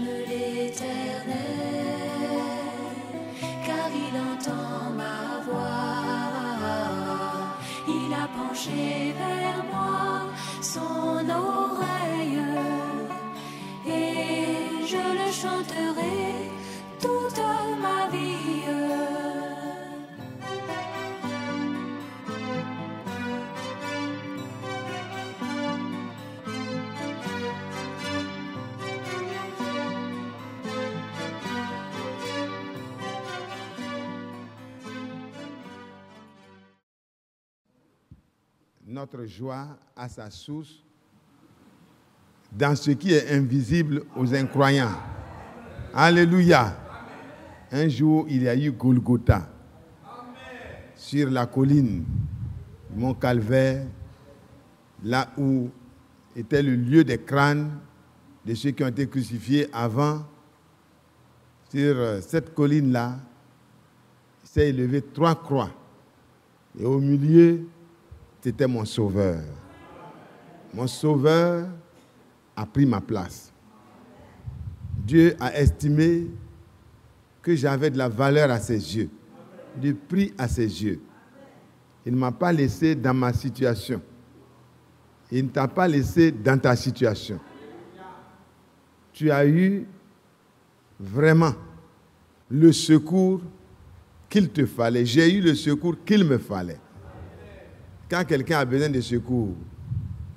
l'Éternel, car il entend ma voix. Il a penché vers moi son oreille, et je le chanterai toute ma vie. Notre joie a sa source dans ce qui est invisible aux incroyants. Alléluia. Un jour, il y a eu Golgotha. Sur la colline, Mont Calvaire, là où était le lieu des crânes de ceux qui ont été crucifiés avant. Sur cette colline-là, s'est élevé 3 croix. Et au milieu, c'était mon sauveur. Mon sauveur a pris ma place. Dieu a estimé que j'avais de la valeur à ses yeux, du prix à ses yeux. Il ne m'a pas laissé dans ma situation. Il ne t'a pas laissé dans ta situation. Tu as eu vraiment le secours qu'il te fallait. J'ai eu le secours qu'il me fallait. Quand quelqu'un a besoin de secours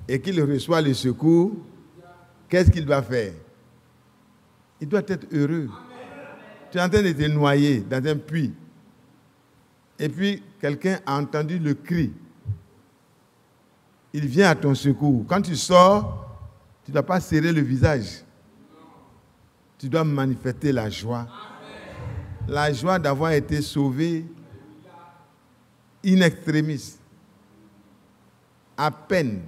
et qu'il reçoit le secours, qu'est-ce qu'il doit faire? Il doit être heureux. Tu es en train de te noyer dans un puits. Et puis, quelqu'un a entendu le cri. Il vient à ton secours. Quand tu sors, tu ne dois pas serrer le visage. Tu dois manifester la joie. La joie d'avoir été sauvé in extremis. À peine,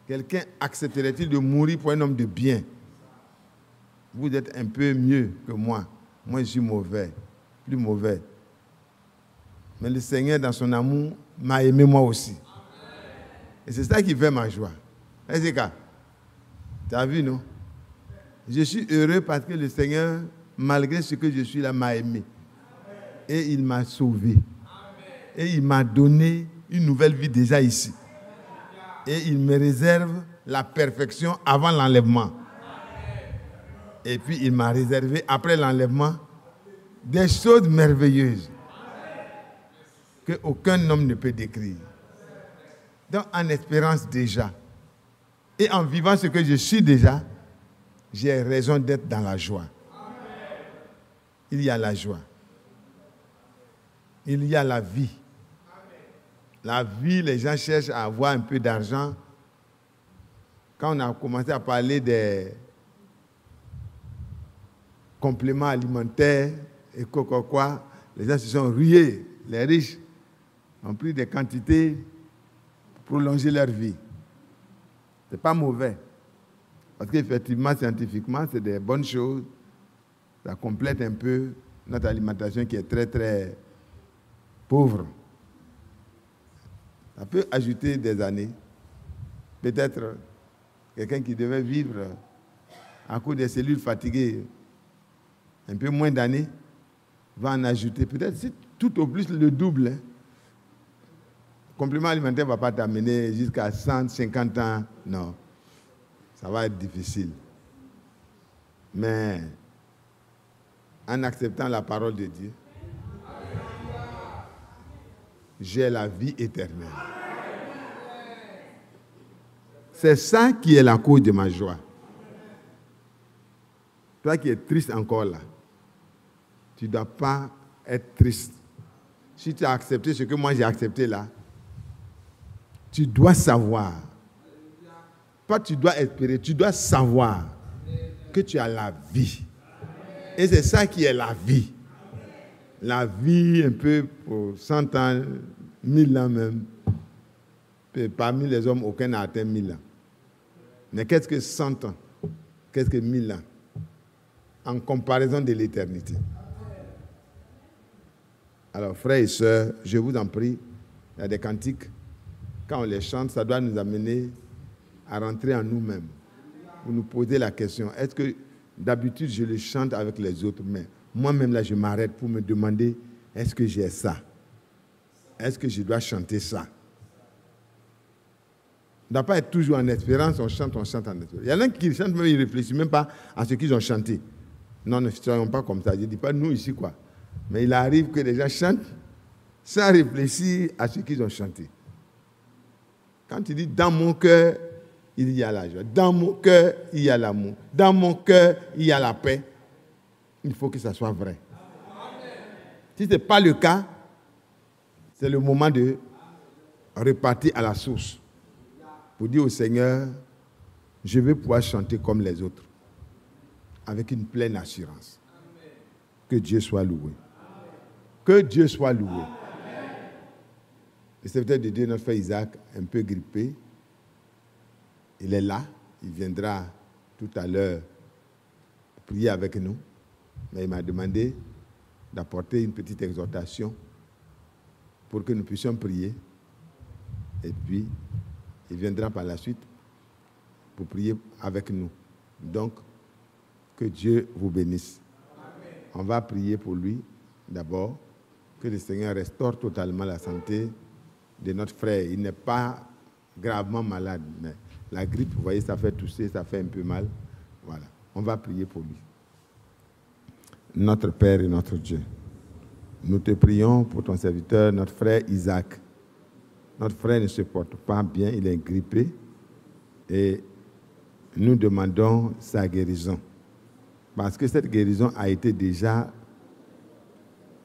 quelqu'un accepterait-il de mourir pour un homme de bien? Vous êtes un peu mieux que moi. Moi, je suis mauvais, plus mauvais. Mais le Seigneur, dans son amour, m'a aimé moi aussi. Et c'est ça qui fait ma joie. Est-ce que tu as vu, non? Je suis heureux parce que le Seigneur, malgré ce que je suis là, m'a aimé. Et il m'a sauvé. Et il m'a donné une nouvelle vie déjà ici. Et il me réserve la perfection avant l'enlèvement. Et puis il m'a réservé après l'enlèvement des choses merveilleuses qu'aucun homme ne peut décrire. Donc en espérance déjà et en vivant ce que je suis déjà, j'ai raison d'être dans la joie. Il y a la joie. Il y a la vie. La vie, les gens cherchent à avoir un peu d'argent. Quand on a commencé à parler des compléments alimentaires et quoi, les gens se sont rués. Les riches ont pris des quantités pour prolonger leur vie. Ce n'est pas mauvais. Parce qu'effectivement, scientifiquement, c'est des bonnes choses. Ça complète un peu notre alimentation qui est très, très pauvre. Ça peut ajouter des années. Peut-être quelqu'un qui devait vivre à cause des cellules fatiguées un peu moins d'années va en ajouter. Peut-être c'est tout au plus le double. Le complément alimentaire ne va pas t'amener jusqu'à 150 ans. Non. Ça va être difficile. Mais en acceptant la parole de Dieu, j'ai la vie éternelle. C'est ça qui est la cause de ma joie. Toi qui es triste encore là, tu ne dois pas être triste. Si tu as accepté ce que moi j'ai accepté là, tu dois savoir. Pas tu dois espérer, tu dois savoir que tu as la vie. Et c'est ça qui est la vie. La vie, un peu pour 100 ans, 1000 ans même. Parmi les hommes, aucun n'a atteint 1000 ans. Mais qu'est-ce que 100 ans? Qu'est-ce que 1000 ans? En comparaison de l'éternité. Alors, frères et sœurs, je vous en prie, il y a des cantiques. Quand on les chante, ça doit nous amener à rentrer en nous-mêmes. Vous nous posez la question, est-ce que D'habitude, je le chante avec les autres, mais moi-même, là, je m'arrête pour me demander, est-ce que j'ai ça? Est-ce que je dois chanter ça? On ne doit pas être toujours en espérance, on chante en espérance. Il y en a qui chantent, mais ils ne réfléchissent même pas à ce qu'ils ont chanté. Non, ne soyons pas comme ça. Je ne dis pas nous ici, quoi. Mais il arrive que les gens chantent sans réfléchir à ce qu'ils ont chanté. Quand tu dis « dans mon cœur, il y a la joie. Dans mon cœur, il y a l'amour. Dans mon cœur, il y a la paix », il faut que ça soit vrai. Si ce n'est pas le cas, c'est le moment de repartir à la source pour dire au Seigneur, je veux pouvoir chanter comme les autres, avec une pleine assurance. Que Dieu soit loué. Que Dieu soit loué. Le serviteur de Dieu, notre frère Isaac, un peu grippé, il est là, il viendra tout à l'heure prier avec nous, mais il m'a demandé d'apporter une petite exhortation pour que nous puissions prier, et puis il viendra par la suite pour prier avec nous. Donc, que Dieu vous bénisse. Amen. On va prier pour lui d'abord, que le Seigneur restaure totalement la santé de notre frère. Il n'est pas gravement malade, mais la grippe, vous voyez, ça fait tousser, ça fait un peu mal. Voilà, on va prier pour lui. Notre Père et notre Dieu, nous te prions pour ton serviteur, notre frère Isaac. Notre frère ne se porte pas bien, il est grippé et nous demandons sa guérison. Parce que cette guérison a été déjà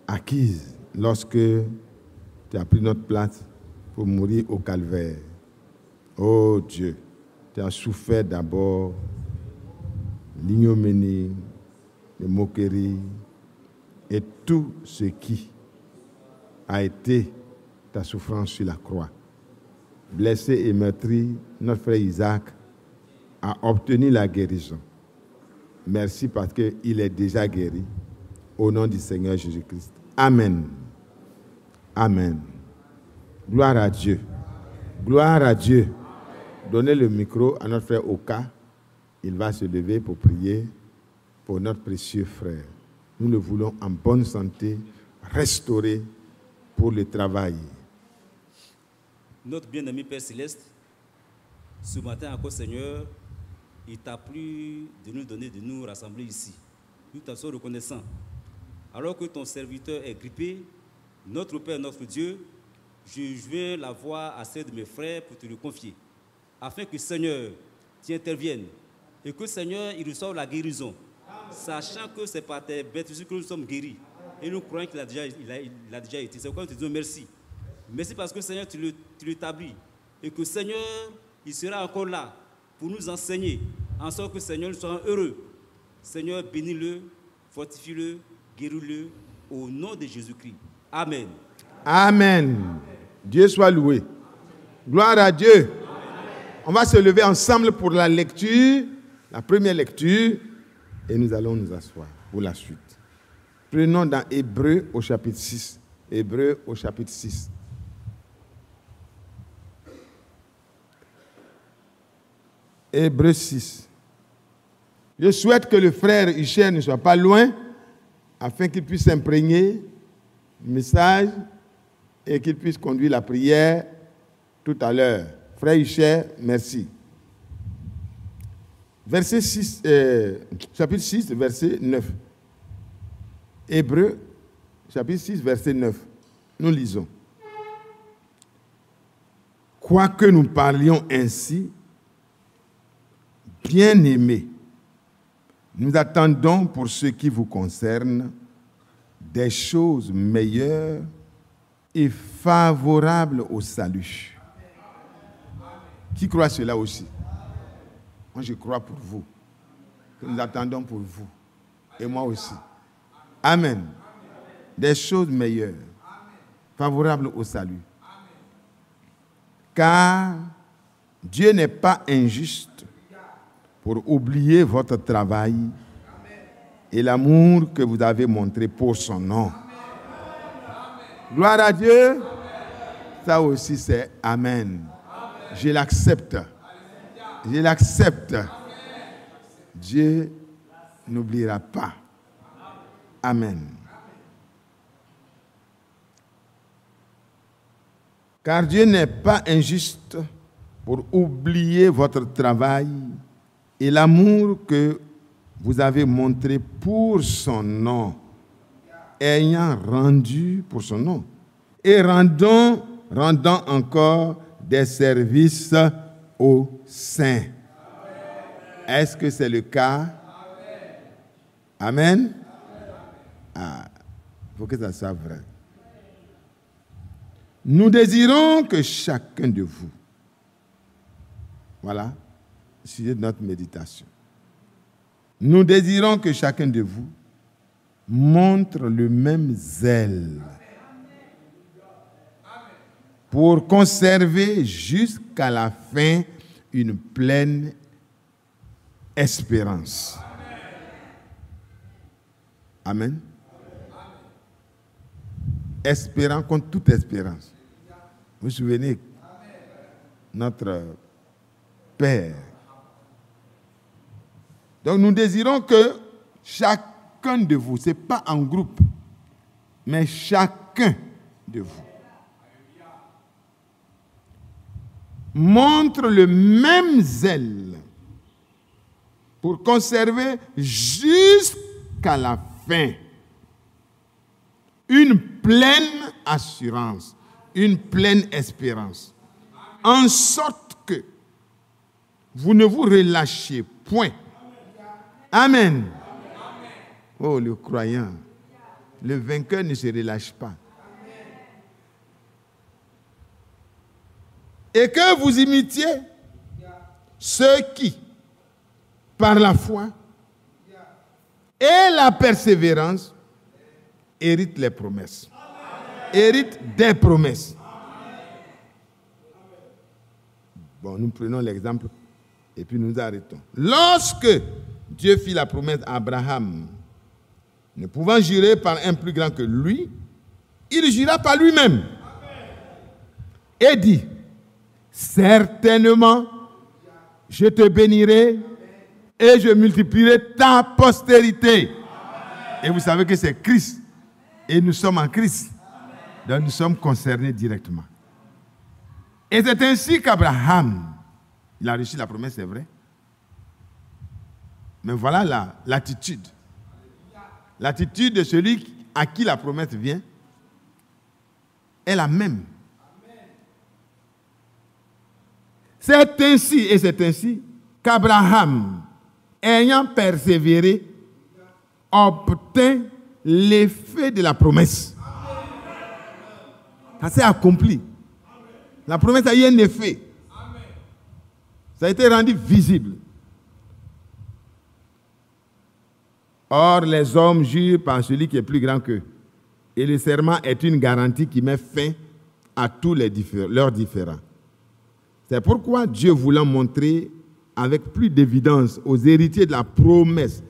acquise lorsque tu as pris notre place pour mourir au calvaire. Oh Dieu, tu as souffert d'abord l'ignominie, les moqueries et tout ce qui a été ta souffrance sur la croix. Blessé et meurtri, notre frère Isaac a obtenu la guérison. Merci parce qu'il est déjà guéri. Au nom du Seigneur Jésus-Christ. Amen. Amen. Gloire à Dieu. Gloire à Dieu. Donnez le micro à notre frère Oka. Il va se lever pour prier pour notre précieux frère. Nous le voulons en bonne santé, restauré pour le travail. Notre bien-aimé Père Céleste, ce matin encore, Seigneur, il t'a plu de nous donner, de nous rassembler ici. Nous t'en sommes reconnaissants. Alors que ton serviteur est grippé, notre Père, notre Dieu, je viens la voix à celle de mes frères pour te le confier, afin que, Seigneur, tu interviennes et que, Seigneur, il reçoive la guérison, sachant que c'est par tes bêtes que nous sommes guéris. Et nous croyons qu'il a déjà été. C'est pourquoi nous te disons merci. Merci parce que, Seigneur, tu l'établis. Et que, Seigneur, il sera encore là pour nous enseigner, en sorte que, Seigneur, nous soyons heureux. Seigneur, bénis-le, fortifie-le, guéris-le, au nom de Jésus-Christ. Amen. Amen. Dieu soit loué. Gloire à Dieu. On va se lever ensemble pour la lecture, la première lecture, et nous allons nous asseoir pour la suite. Prenons dans Hébreux au chapitre 6. Hébreux au chapitre 6. Hébreux 6. Je souhaite que le frère Isher ne soit pas loin, afin qu'il puisse s'imprégner du message et qu'il puisse conduire la prière tout à l'heure. Frère Isher, merci. Verset 6, chapitre 6, verset 9. Hébreux, chapitre 6, verset 9. Nous lisons. Quoique nous parlions ainsi, bien-aimés, nous attendons pour ce qui vous concerne des choses meilleures et favorables au salut. Qui croit cela aussi? Moi, je crois pour vous. Que nous attendons pour vous. Et moi aussi. Amen. Des choses meilleures, favorables au salut. Car Dieu n'est pas injuste pour oublier votre travail et l'amour que vous avez montré pour son nom. Gloire à Dieu. Ça aussi, c'est Amen. Je l'accepte. Je l'accepte. Dieu n'oubliera pas. Amen. Car Dieu n'est pas injuste pour oublier votre travail et l'amour que vous avez montré pour son nom, ayant rendu pour son nom, et rendant encore des services aux saints. Est-ce que c'est le cas? Amen. Ah, il faut que ça soit vrai. Nous désirons que chacun de vous, voilà, sujet de notre méditation. Nous désirons que chacun de vous montre le même zèle pour conserver jusqu'à la fin une pleine espérance. Amen. Espérant contre toute espérance. Vous vous souvenez, notre Père. Donc nous désirons que chacun de vous, ce n'est pas en groupe, mais chacun de vous, montre le même zèle pour conserver jusqu'à la fin une pleine assurance, une pleine espérance, en sorte que vous ne vous relâchiez point. Amen. Oh, le croyant, le vainqueur ne se relâche pas. Et que vous imitiez ceux qui, par la foi et la persévérance, héritent les promesses. Héritent des promesses. Bon, nous prenons l'exemple et puis nous arrêtons. Lorsque Dieu fit la promesse à Abraham, ne pouvant jurer par un plus grand que lui, il jura par lui-même et dit: certainement, je te bénirai et je multiplierai ta postérité. Et vous savez que c'est Christ. Et nous sommes en Christ. Donc nous sommes concernés directement. Et c'est ainsi qu'Abraham, il a reçu la promesse, c'est vrai. Mais voilà l'attitude. L'attitude de celui à qui la promesse vient est la même. C'est ainsi qu'Abraham, ayant persévéré, obtint l'effet de la promesse. Ça s'est accompli. La promesse a eu un effet. Ça a été rendu visible. Or, les hommes jurent par celui qui est plus grand qu'eux. Et le serment est une garantie qui met fin à tous leurs différends. C'est pourquoi Dieu voulant montrer avec plus d'évidence aux héritiers de la promesse,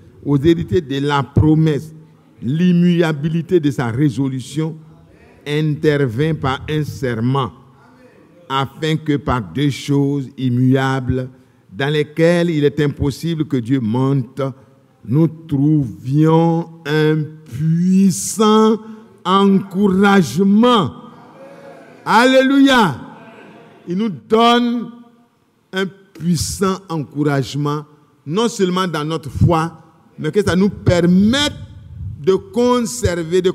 l'immuabilité de sa résolution, intervint par un serment, afin que par deux choses immuables, dans lesquelles il est impossible que Dieu mente, nous trouvions un puissant encouragement. Alléluia! Il nous donne un puissant encouragement, non seulement dans notre foi, mais que ça nous permette de conserver, de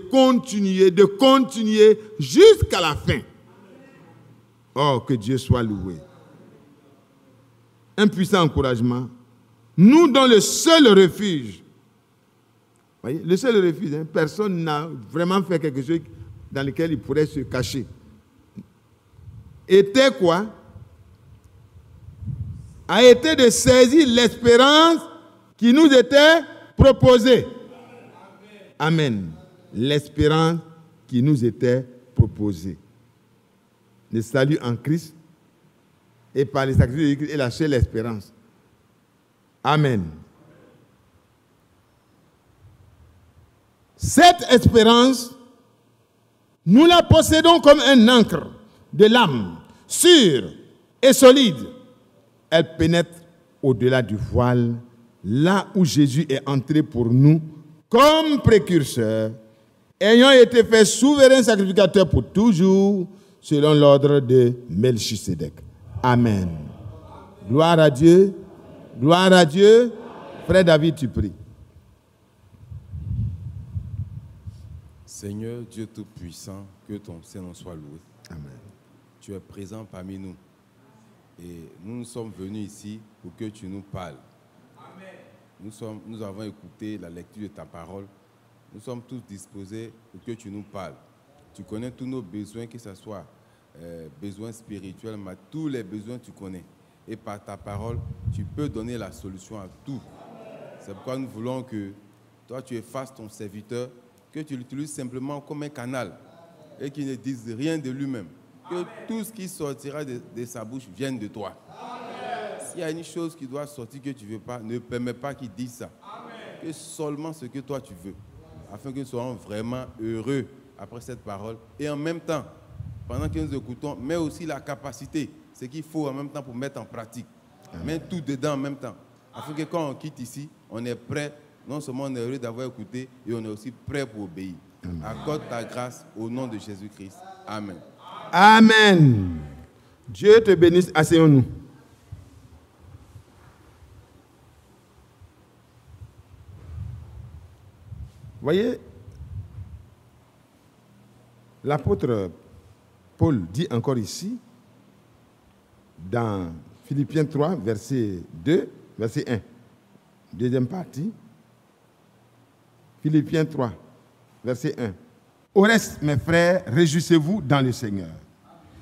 continuer jusqu'à la fin. Oh, que Dieu soit loué. Un puissant encouragement. Nous, dans le seul refuge, voyez, le seul refuge, personne n'a vraiment fait quelque chose dans lequel il pourrait se cacher. Était quoi? A été de saisir l'espérance qui nous était proposée. Amen. L'espérance qui nous était proposée. Le salut en Christ et par les sacrifices de Christ est la seule espérance. Amen. Cette espérance, nous la possédons comme un ancre de l'âme, sûre et solide. Elle pénètre au-delà du voile là où Jésus est entré pour nous comme précurseur, ayant été fait souverain sacrificateur pour toujours, selon l'ordre de Melchisédek. Amen. Gloire à Dieu. Gloire à Dieu. Frère David, tu pries. Seigneur Dieu Tout-Puissant, que ton Saint-Nom soit loué. Amen. Tu es présent parmi nous. Et nous sommes venus ici pour que tu nous parles. Amen. Nous avons écouté la lecture de ta parole. Nous sommes tous disposés pour que tu nous parles. Tu connais tous nos besoins, que ce soit besoins spirituels, mais tous les besoins tu connais. Et par ta parole, tu peux donner la solution à tout. C'est pourquoi nous voulons que toi, tu effaces ton serviteur, que tu l'utilises simplement comme un canal et qu'il ne dise rien de lui-même. Que tout ce qui sortira de sa bouche vienne de toi. S'il y a une chose qui doit sortir que tu ne veux pas, ne permets pas qu'il dise ça. Que seulement ce que toi tu veux, afin que nous soyons vraiment heureux après cette parole. Et en même temps, pendant que nous écoutons, mais aussi la capacité, ce qu'il faut en même temps pour mettre en pratique. Mets tout dedans en même temps. Afin que quand on quitte ici, on est prêt. Non seulement on est heureux d'avoir écouté, et on est aussi prêt pour obéir. Amen. Accorde ta grâce au nom de Jésus-Christ. Amen. Amen. Dieu te bénisse. Asseyons-nous. Voyez, l'apôtre Paul dit encore ici, dans Philippiens 3, verset 2, verset 1, deuxième partie, Philippiens 3, verset 1. Au reste, mes frères, réjouissez-vous dans le Seigneur.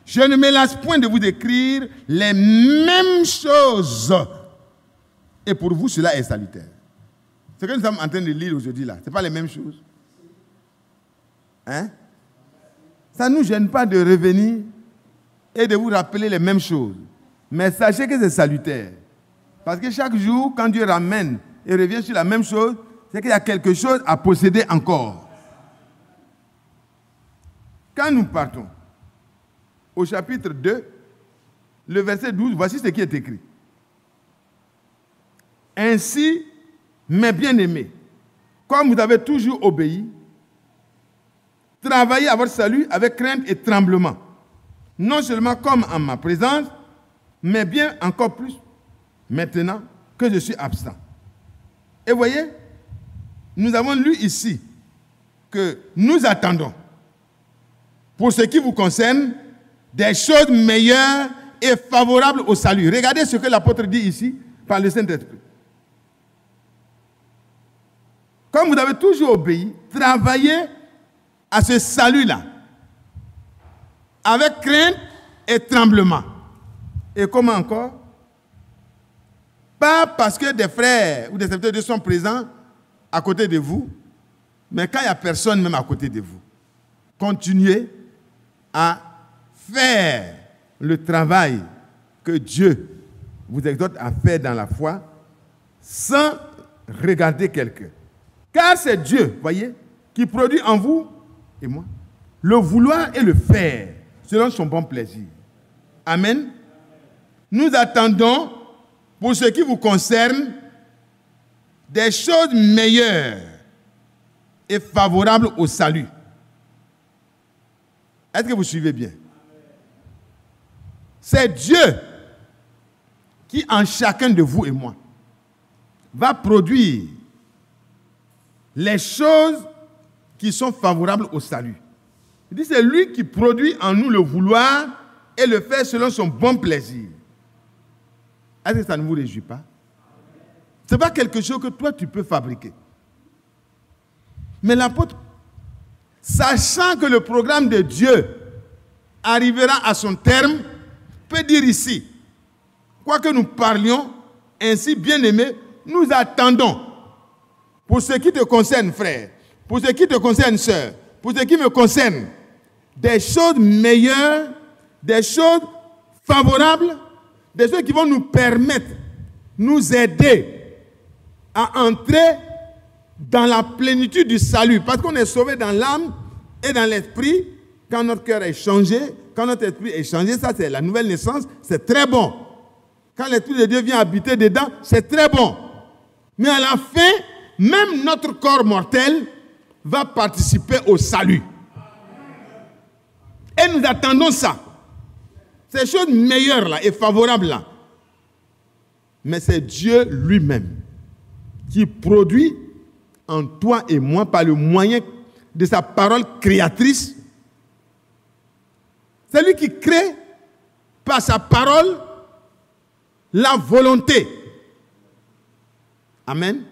Je ne me lasse point de vous écrire les mêmes choses. Et pour vous, cela est salutaire. Ce que nous sommes en train de lire aujourd'hui, là, ce n'est pas les mêmes choses. Hein? Ça ne nous gêne pas de revenir et de vous rappeler les mêmes choses. Mais sachez que c'est salutaire. Parce que chaque jour, quand Dieu ramène et revient sur la même chose, c'est qu'il y a quelque chose à posséder encore. Quand nous partons au chapitre 2, le verset 12, voici ce qui est écrit. Ainsi, mes bien-aimés, comme vous avez toujours obéi, travaillez à votre salut avec crainte et tremblement, non seulement comme en ma présence, mais bien encore plus maintenant que je suis absent. Et voyez, nous avons lu ici que nous attendons, pour ce qui vous concerne, des choses meilleures et favorables au salut. Regardez ce que l'apôtre dit ici par le Saint-Esprit. Comme vous avez toujours obéi, travaillez à ce salut-là, avec crainte et tremblement. Et comment encore? Pas parce que des frères ou des serviteurs sont présents à côté de vous, mais quand il n'y a personne même à côté de vous. Continuez à faire le travail que Dieu vous exhorte à faire dans la foi sans regarder quelqu'un. Car c'est Dieu, voyez, qui produit en vous et moi le vouloir et le faire selon son bon plaisir. Amen. Nous attendons, pour ce qui vous concerne, des choses meilleures et favorables au salut. Est-ce que vous suivez bien? C'est Dieu qui, en chacun de vous et moi, va produire les choses qui sont favorables au salut. Il dit, c'est lui qui produit en nous le vouloir et le faire selon son bon plaisir. Est-ce que ça ne vous réjouit pas? Ce n'est pas quelque chose que toi tu peux fabriquer. Mais l'apôtre, sachant que le programme de Dieu arrivera à son terme, peut dire ici, quoique nous parlions ainsi, bien-aimés, nous attendons, pour ce qui te concerne, frère, pour ce qui te concerne, sœur, pour ce qui me concerne, des choses meilleures, des choses favorables, des choses qui vont nous permettre, nous aider à entrer dans la plénitude du salut. Parce qu'on est sauvé dans l'âme et dans l'esprit. Quand notre cœur est changé, quand notre esprit est changé, ça c'est la nouvelle naissance, c'est très bon. Quand l'Esprit de Dieu vient habiter dedans, c'est très bon. Mais à la fin, même notre corps mortel va participer au salut. Et nous attendons ça. Ces choses meilleures là et favorables là. Mais c'est Dieu lui-même qui produit en toi et moi par le moyen de sa parole créatrice. C'est lui qui crée par sa parole la volonté. Amen.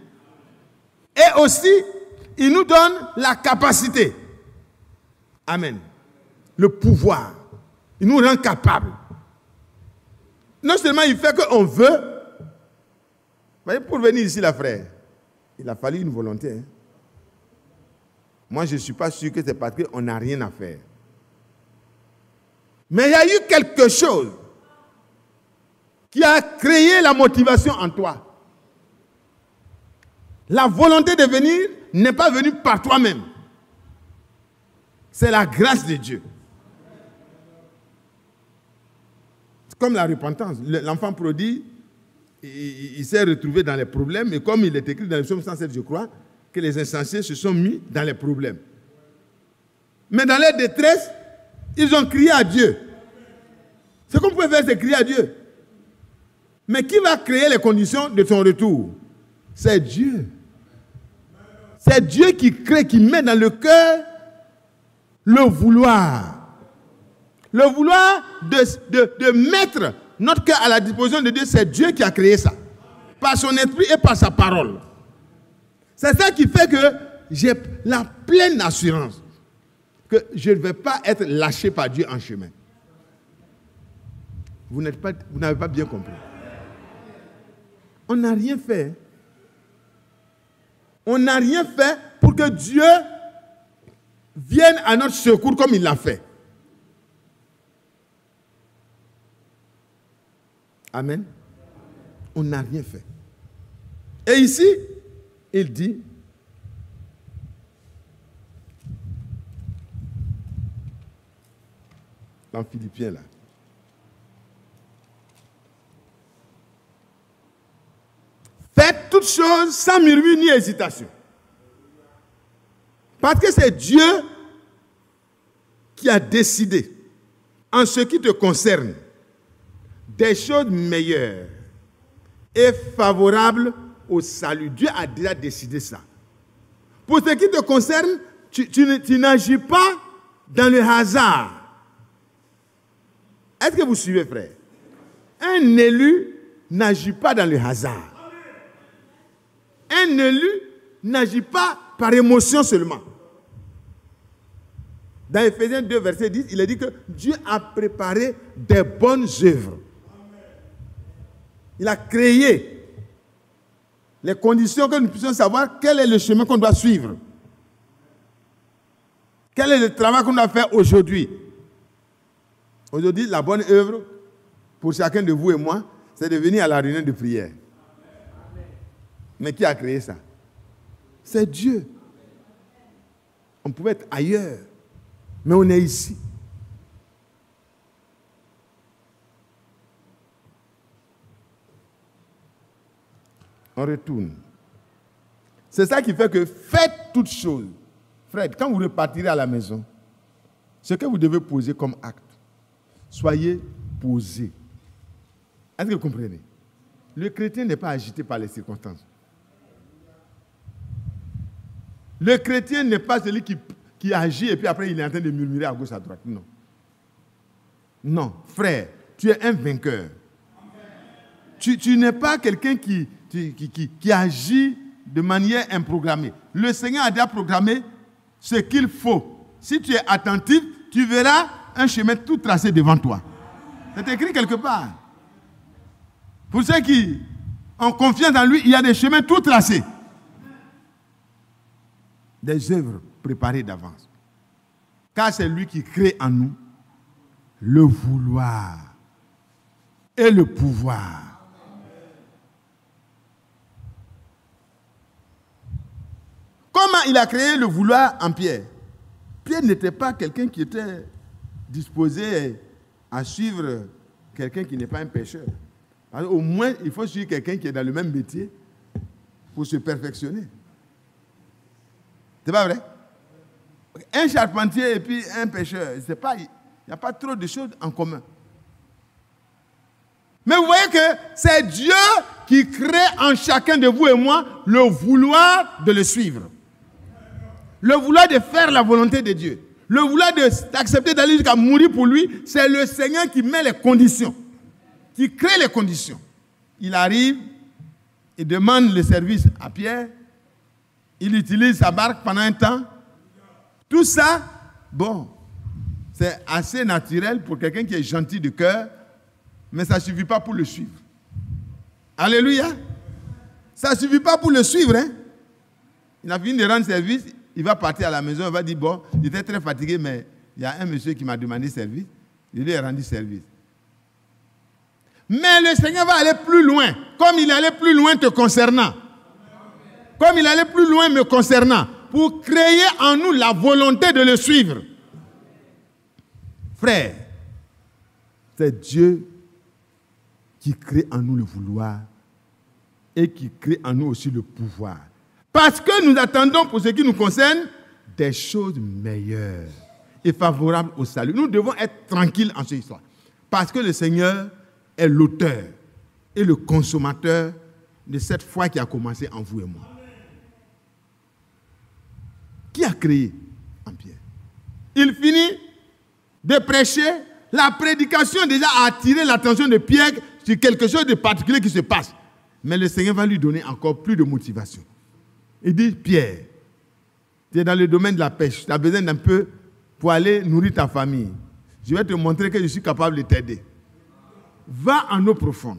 Et aussi, il nous donne la capacité. Amen. Le pouvoir. Il nous rend capables. Non seulement il fait qu'on veut, mais pour venir ici, là, frère, il a fallu une volonté. Hein. Moi, je ne suis pas sûr que c'est parce qu'on n'a rien à faire. Mais il y a eu quelque chose qui a créé la motivation en toi. La volonté de venir n'est pas venue par toi-même. C'est la grâce de Dieu. C'est comme la repentance. L'enfant prodigue, il s'est retrouvé dans les problèmes. Et comme il est écrit dans le psaume 107, je crois, que les insensés se sont mis dans les problèmes. Mais dans leur détresse, ils ont crié à Dieu. Ce qu'on peut faire, c'est crier à Dieu. Mais qui va créer les conditions de son retour? C'est Dieu. C'est Dieu qui crée, qui met dans le cœur le vouloir. Le vouloir de mettre notre cœur à la disposition de Dieu, c'est Dieu qui a créé ça. Par son esprit et par sa parole. C'est ça qui fait que j'ai la pleine assurance que je ne vais pas être lâché par Dieu en chemin. Vous n'avez pas bien compris. On n'a rien fait. On n'a rien fait pour que Dieu vienne à notre secours comme il l'a fait. Amen. On n'a rien fait. Et ici, il dit, dans Philippiens là, faites toutes choses sans murmure ni hésitation. Parce que c'est Dieu qui a décidé, en ce qui te concerne, des choses meilleures et favorables au salut. Dieu a déjà décidé ça. Pour ce qui te concerne, tu n'agis pas dans le hasard. Est-ce que vous suivez, frère? Un élu n'agit pas dans le hasard. Un élu n'agit pas par émotion seulement. Dans Ephésiens 2, verset 10, il est dit que Dieu a préparé des bonnes œuvres. Il a créé les conditions que nous puissions savoir quel est le chemin qu'on doit suivre. Quel est le travail qu'on doit faire aujourd'hui. Aujourd'hui, la bonne œuvre pour chacun de vous et moi, c'est de venir à la réunion de prière. Mais qui a créé ça? C'est Dieu. On pouvait être ailleurs, mais on est ici. On retourne. C'est ça qui fait que faites toutes choses. Fred, quand vous repartirez à la maison, ce que vous devez poser comme acte, soyez posé. Est-ce que vous comprenez? Le chrétien n'est pas agité par les circonstances. Le chrétien n'est pas celui qui agit et puis après il est en train de murmurer à gauche, à droite. Non. Non, frère, tu es un vainqueur. Tu n'es pas quelqu'un qui agit de manière improgrammée. Le Seigneur a déjà programmé ce qu'il faut. Si tu es attentif, tu verras un chemin tout tracé devant toi. C'est écrit quelque part. Pour ceux qui ont confiance en lui, il y a des chemins tout tracés. Des œuvres préparées d'avance. Car c'est lui qui crée en nous le vouloir et le pouvoir. Comment il a créé le vouloir en Pierre? Pierre n'était pas quelqu'un qui était disposé à suivre quelqu'un qui n'est pas un pécheur. Alors, au moins, il faut suivre quelqu'un qui est dans le même métier. pour se perfectionner. C'est pas vrai? Un charpentier et puis un pêcheur, il n'y a pas trop de choses en commun. Mais vous voyez que c'est Dieu qui crée en chacun de vous et moi le vouloir de le suivre. Le vouloir de faire la volonté de Dieu. Le vouloir d'accepter d'aller jusqu'à mourir pour lui, c'est le Seigneur qui met les conditions, qui crée les conditions. Il arrive, il demande le service à Pierre, il utilise sa barque pendant un temps. Tout ça, bon, c'est assez naturel pour quelqu'un qui est gentil de cœur, mais ça ne suffit pas pour le suivre. Alléluia. Ça ne suffit pas pour le suivre. Hein? Il a fini de rendre service, il va partir à la maison, il va dire, bon, il était très fatigué, mais il y a un monsieur qui m'a demandé service, je lui ai rendu service. Mais le Seigneur va aller plus loin, comme il allait plus loin te concernant. Comme il allait plus loin me concernant, pour créer en nous la volonté de le suivre. Frère, c'est Dieu qui crée en nous le vouloir et qui crée en nous aussi le pouvoir. Parce que nous attendons, pour ce qui nous concerne, des choses meilleures et favorables au salut. Nous devons être tranquilles en cette histoire. Parce que le Seigneur est l'auteur et le consommateur de cette foi qui a commencé en vous et moi. Qui a créé en Pierre? Il finit de prêcher. La prédication déjà a attiré l'attention de Pierre sur quelque chose de particulier qui se passe. Mais le Seigneur va lui donner encore plus de motivation. Il dit, Pierre, tu es dans le domaine de la pêche. Tu as besoin d'un peu pour aller nourrir ta famille. Je vais te montrer que je suis capable de t'aider. Va en eau profonde.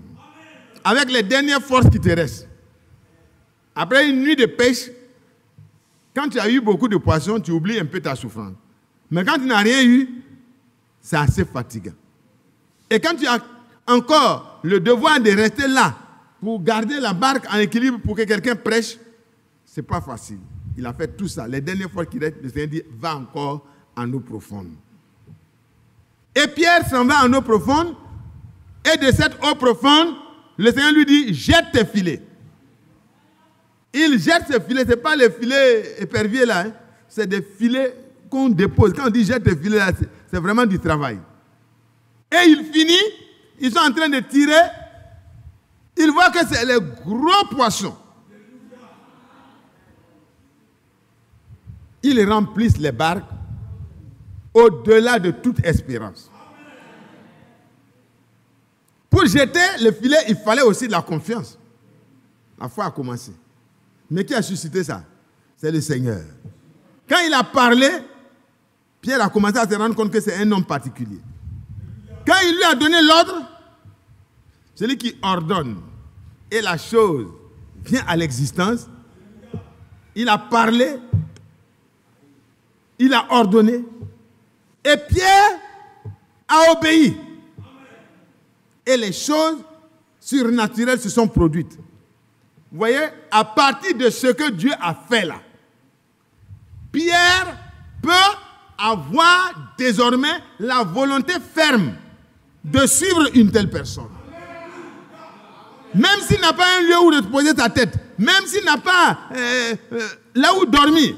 Avec les dernières forces qui te restent. Après une nuit de pêche, quand tu as eu beaucoup de poissons, tu oublies un peu ta souffrance. Mais quand tu n'as rien eu, c'est assez fatigant. Et quand tu as encore le devoir de rester là pour garder la barque en équilibre pour que quelqu'un prêche, ce n'est pas facile. Il a fait tout ça. Les dernières fois qu'il reste, le Seigneur dit, va encore en eau profonde. Et Pierre s'en va en eau profonde. Et de cette eau profonde, le Seigneur lui dit, jette tes filets. Il jette ses filets. Ce n'est pas les filets éperviers là. Hein. C'est des filets qu'on dépose. Quand on dit jette tes filets là, c'est vraiment du travail. Et il finit. Ils sont en train de tirer. Il voit que c'est les gros poissons. Ils remplissent les barques au-delà de toute espérance. Pour jeter le filet, il fallait aussi de la confiance. La foi a commencé. Mais qui a suscité ça? C'est le Seigneur. Quand il a parlé, Pierre a commencé à se rendre compte que c'est un homme particulier. Quand il lui a donné l'ordre, celui qui ordonne et la chose vient à l'existence, il a parlé, il a ordonné, et Pierre a obéi. Et les choses surnaturelles se sont produites. Vous voyez, à partir de ce que Dieu a fait là, Pierre peut avoir désormais la volonté ferme de suivre une telle personne. Même s'il n'a pas un lieu où reposer sa tête, même s'il n'a pas là où dormir.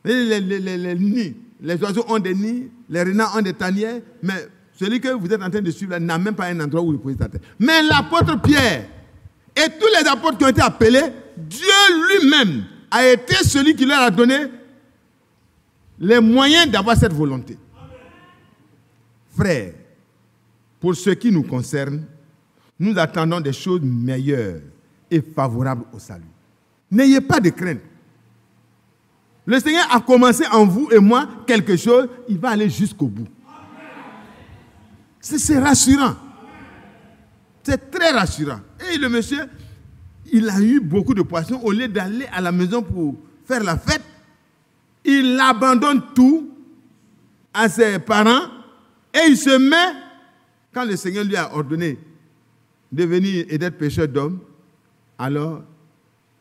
Les nids, les oiseaux ont des nids, les renards ont des tanières, mais celui que vous êtes en train de suivre là, n'a même pas un endroit où reposer sa tête. Mais l'apôtre Pierre et tous les apôtres qui ont été appelés, Dieu lui-même a été celui qui leur a donné les moyens d'avoir cette volonté. Frères, pour ce qui nous concerne, nous attendons des choses meilleures et favorables au salut. N'ayez pas de crainte. Le Seigneur a commencé en vous et moi quelque chose, il va aller jusqu'au bout. C'est rassurant. C'est très rassurant. Et le monsieur, il a eu beaucoup de poissons. Au lieu d'aller à la maison pour faire la fête, il abandonne tout à ses parents et il se met, quand le Seigneur lui a ordonné de venir et d'être pêcheur d'hommes, alors,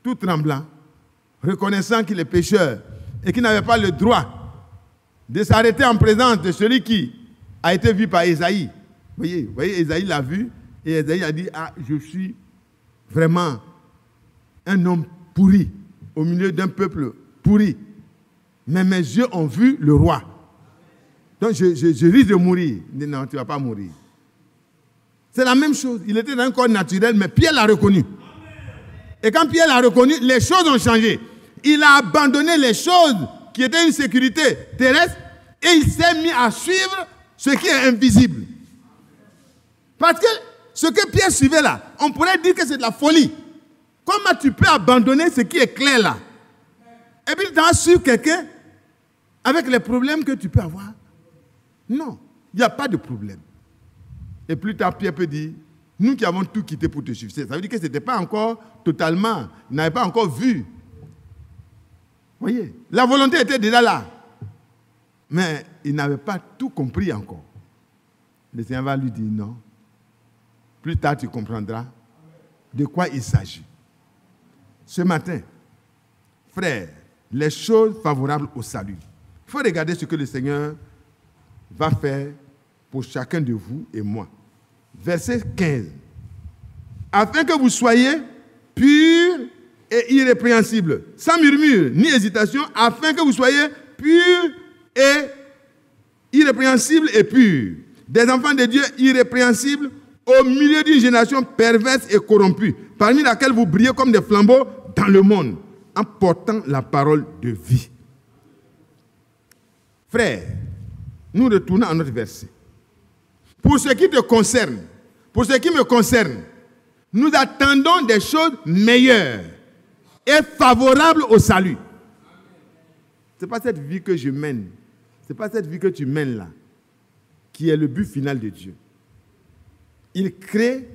tout tremblant, reconnaissant qu'il est pécheur et qu'il n'avait pas le droit de s'arrêter en présence de celui qui a été vu par Ésaïe. Vous voyez, Ésaïe l'a vu et Ésaïe a dit, ah, je suis vraiment un homme pourri au milieu d'un peuple pourri. Mais mes yeux ont vu le roi. Donc je risque de mourir. Il dit non, tu ne vas pas mourir. C'est la même chose. Il était dans un corps naturel, mais Pierre l'a reconnu. Et quand Pierre l'a reconnu, les choses ont changé. Il a abandonné les choses qui étaient une sécurité terrestre et il s'est mis à suivre ce qui est invisible. Parce que ce que Pierre suivait là, on pourrait dire que c'est de la folie. Comment tu peux abandonner ce qui est clair là? Et puis tu vas suivre quelqu'un avec les problèmes que tu peux avoir? Non, il n'y a pas de problème. Et plus tard, Pierre peut dire, nous qui avons tout quitté pour te suivre. Ça veut dire que ce n'était pas encore totalement, il n'avait pas encore vu. Voyez, la volonté était déjà là. Mais il n'avait pas tout compris encore. Le Seigneur va lui dire non. Plus tard, tu comprendras de quoi il s'agit. Ce matin, frère, les choses favorables au salut. Il faut regarder ce que le Seigneur va faire pour chacun de vous et moi. Verset 15. Afin que vous soyez purs et irrépréhensibles, sans murmure ni hésitation, afin que vous soyez purs et irrépréhensibles et purs, des enfants de Dieu irrépréhensibles au milieu d'une génération perverse et corrompue, parmi laquelle vous brillez comme des flambeaux dans le monde, en portant la parole de vie. Frère, nous retournons à notre verset. Pour ce qui te concerne, pour ce qui me concerne, nous attendons des choses meilleures et favorables au salut. Ce n'est pas cette vie que je mène, ce n'est pas cette vie que tu mènes là, qui est le but final de Dieu. Il crée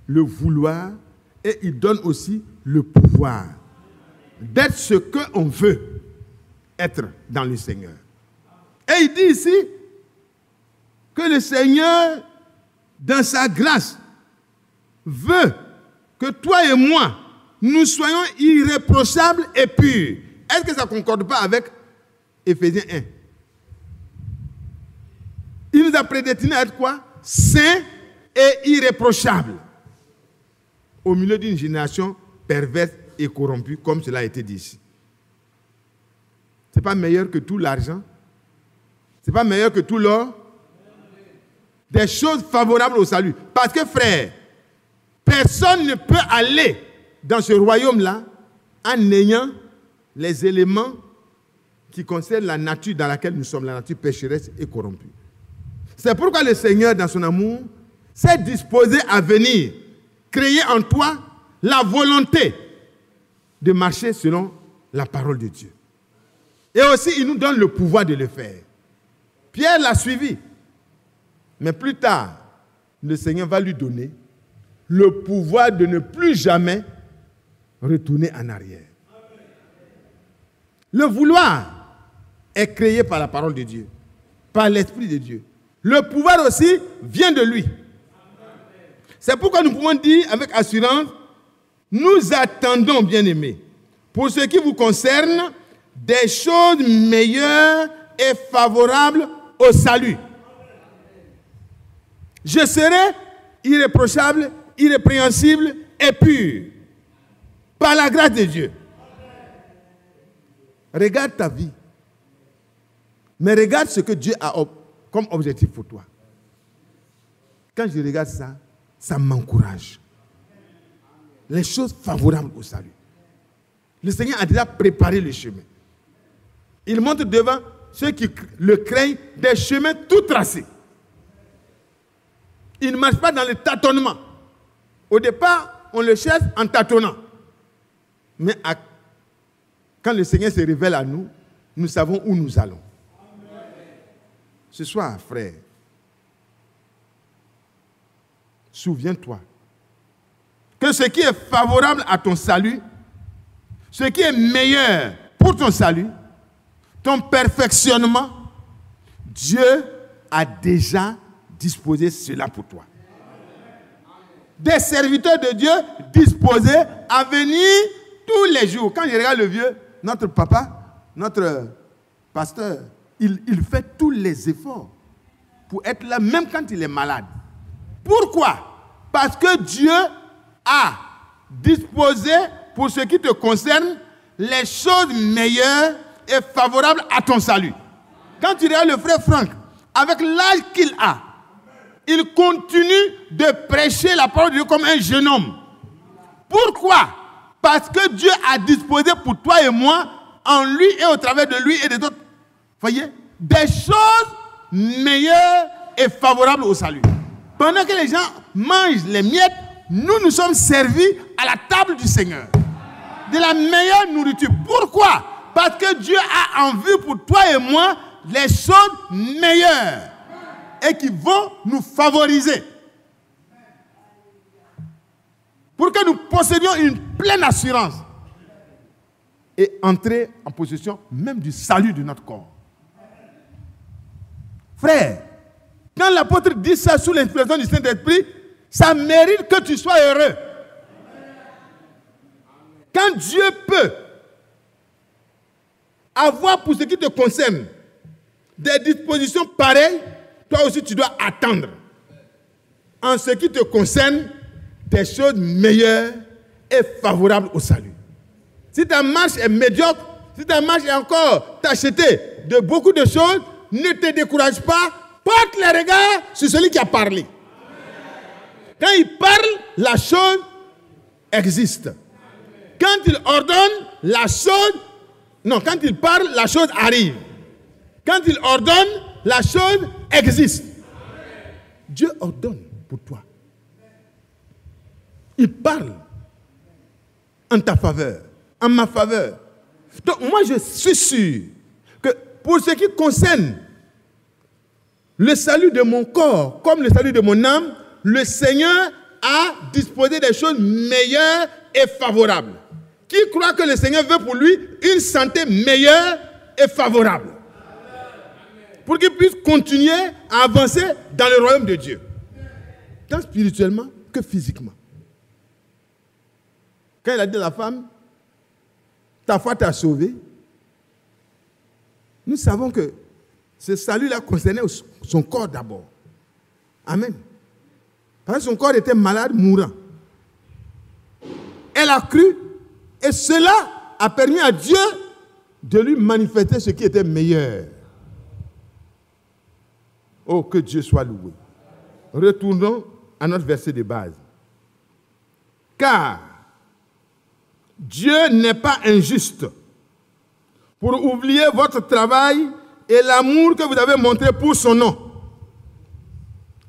le vouloir et il donne aussi le pouvoir d'être ce qu'on veut être dans le Seigneur. Et il dit ici que le Seigneur, dans sa grâce, veut que toi et moi, nous soyons irréprochables et purs. Est-ce que ça ne concorde pas avec Éphésiens 1? Il nous a prédestinés à être quoi? Saints et irréprochables. Au milieu d'une génération perverse et corrompue, comme cela a été dit ici. Ce n'est pas meilleur que tout l'argent? Ce n'est pas meilleur que tout l'or? Des choses favorables au salut. Parce que, frère, personne ne peut aller dans ce royaume-là en ayant les éléments qui concernent la nature dans laquelle nous sommes, la nature pécheresse et corrompue. C'est pourquoi le Seigneur, dans son amour, s'est disposé à venir créer en toi la volonté de marcher selon la parole de Dieu. Et aussi, il nous donne le pouvoir de le faire. Pierre l'a suivi. Mais plus tard, le Seigneur va lui donner le pouvoir de ne plus jamais retourner en arrière. Le vouloir est créé par la parole de Dieu, par l'Esprit de Dieu. Le pouvoir aussi vient de lui. C'est pourquoi nous pouvons dire avec assurance, nous attendons, bien-aimés, pour ce qui vous concerne, des choses meilleures et favorables au salut. Je serai irréprochable, irrépréhensible et pur par la grâce de Dieu. Regarde ta vie, mais regarde ce que Dieu a comme objectif pour toi. Quand je regarde ça, ça m'encourage. Les choses favorables au salut. Le Seigneur a déjà préparé le chemin. Il montre devant ceux qui le craignent des chemins tout tracés. Il ne marche pas dans le tâtonnement. Au départ, on le cherche en tâtonnant. Mais quand le Seigneur se révèle à nous, nous savons où nous allons. Ce soir, frère, souviens-toi que ce qui est favorable à ton salut, ce qui est meilleur pour ton salut, ton perfectionnement, Dieu a déjà disposé cela pour toi. Des serviteurs de Dieu disposés à venir tous les jours. Quand je regarde le vieux, notre papa, notre pasteur, il fait tous les efforts pour être là, même quand il est malade. Pourquoi? Parce que Dieu a disposé pour ce qui te concerne, les choses meilleures et favorables à ton salut. Quand tu regardes le frère Franck, avec l'âge qu'il a, il continue de prêcher la parole de Dieu comme un jeune homme. Pourquoi? Parce que Dieu a disposé pour toi et moi, en lui et au travers de lui et des autres, voyez, des choses meilleures et favorables au salut. Pendant que les gens mangent les miettes, nous sommes servis à la table du Seigneur. De la meilleure nourriture. Pourquoi? Parce que Dieu a en vue pour toi et moi les choses meilleures et qui vont nous favoriser. Pour que nous possédions une pleine assurance et entrer en possession même du salut de notre corps. Frère, quand l'apôtre dit ça sous l'inspiration du Saint-Esprit, ça mérite que tu sois heureux. Quand Dieu peut avoir pour ce qui te concerne des dispositions pareilles, toi aussi tu dois attendre. En ce qui te concerne, des choses meilleures et favorables au salut. Si ta marche est médiocre, si ta marche est encore tachetée de beaucoup de choses, ne te décourage pas, porte les regards sur celui qui a parlé. Quand il parle, la chose existe. Quand il ordonne, la chose... Non, quand il parle, la chose arrive. Quand il ordonne, la chose existe. Dieu ordonne pour toi. Il parle en ta faveur, en ma faveur. Donc moi je suis sûr que pour ce qui concerne le salut de mon corps comme le salut de mon âme, le Seigneur a disposé des choses meilleures et favorables. Qui croit que le Seigneur veut pour lui une santé meilleure et favorable pour qu'il puisse continuer à avancer dans le royaume de Dieu, tant spirituellement que physiquement. Quand il a dit à la femme, ta foi t'a sauvé, nous savons que ce salut-là concernait son corps d'abord. Amen. Parce que son corps était malade, mourant. Elle a cru et cela a permis à Dieu de lui manifester ce qui était meilleur. Oh, que Dieu soit loué. Retournons à notre verset de base. Car Dieu n'est pas injuste pour oublier votre travail et l'amour que vous avez montré pour son nom.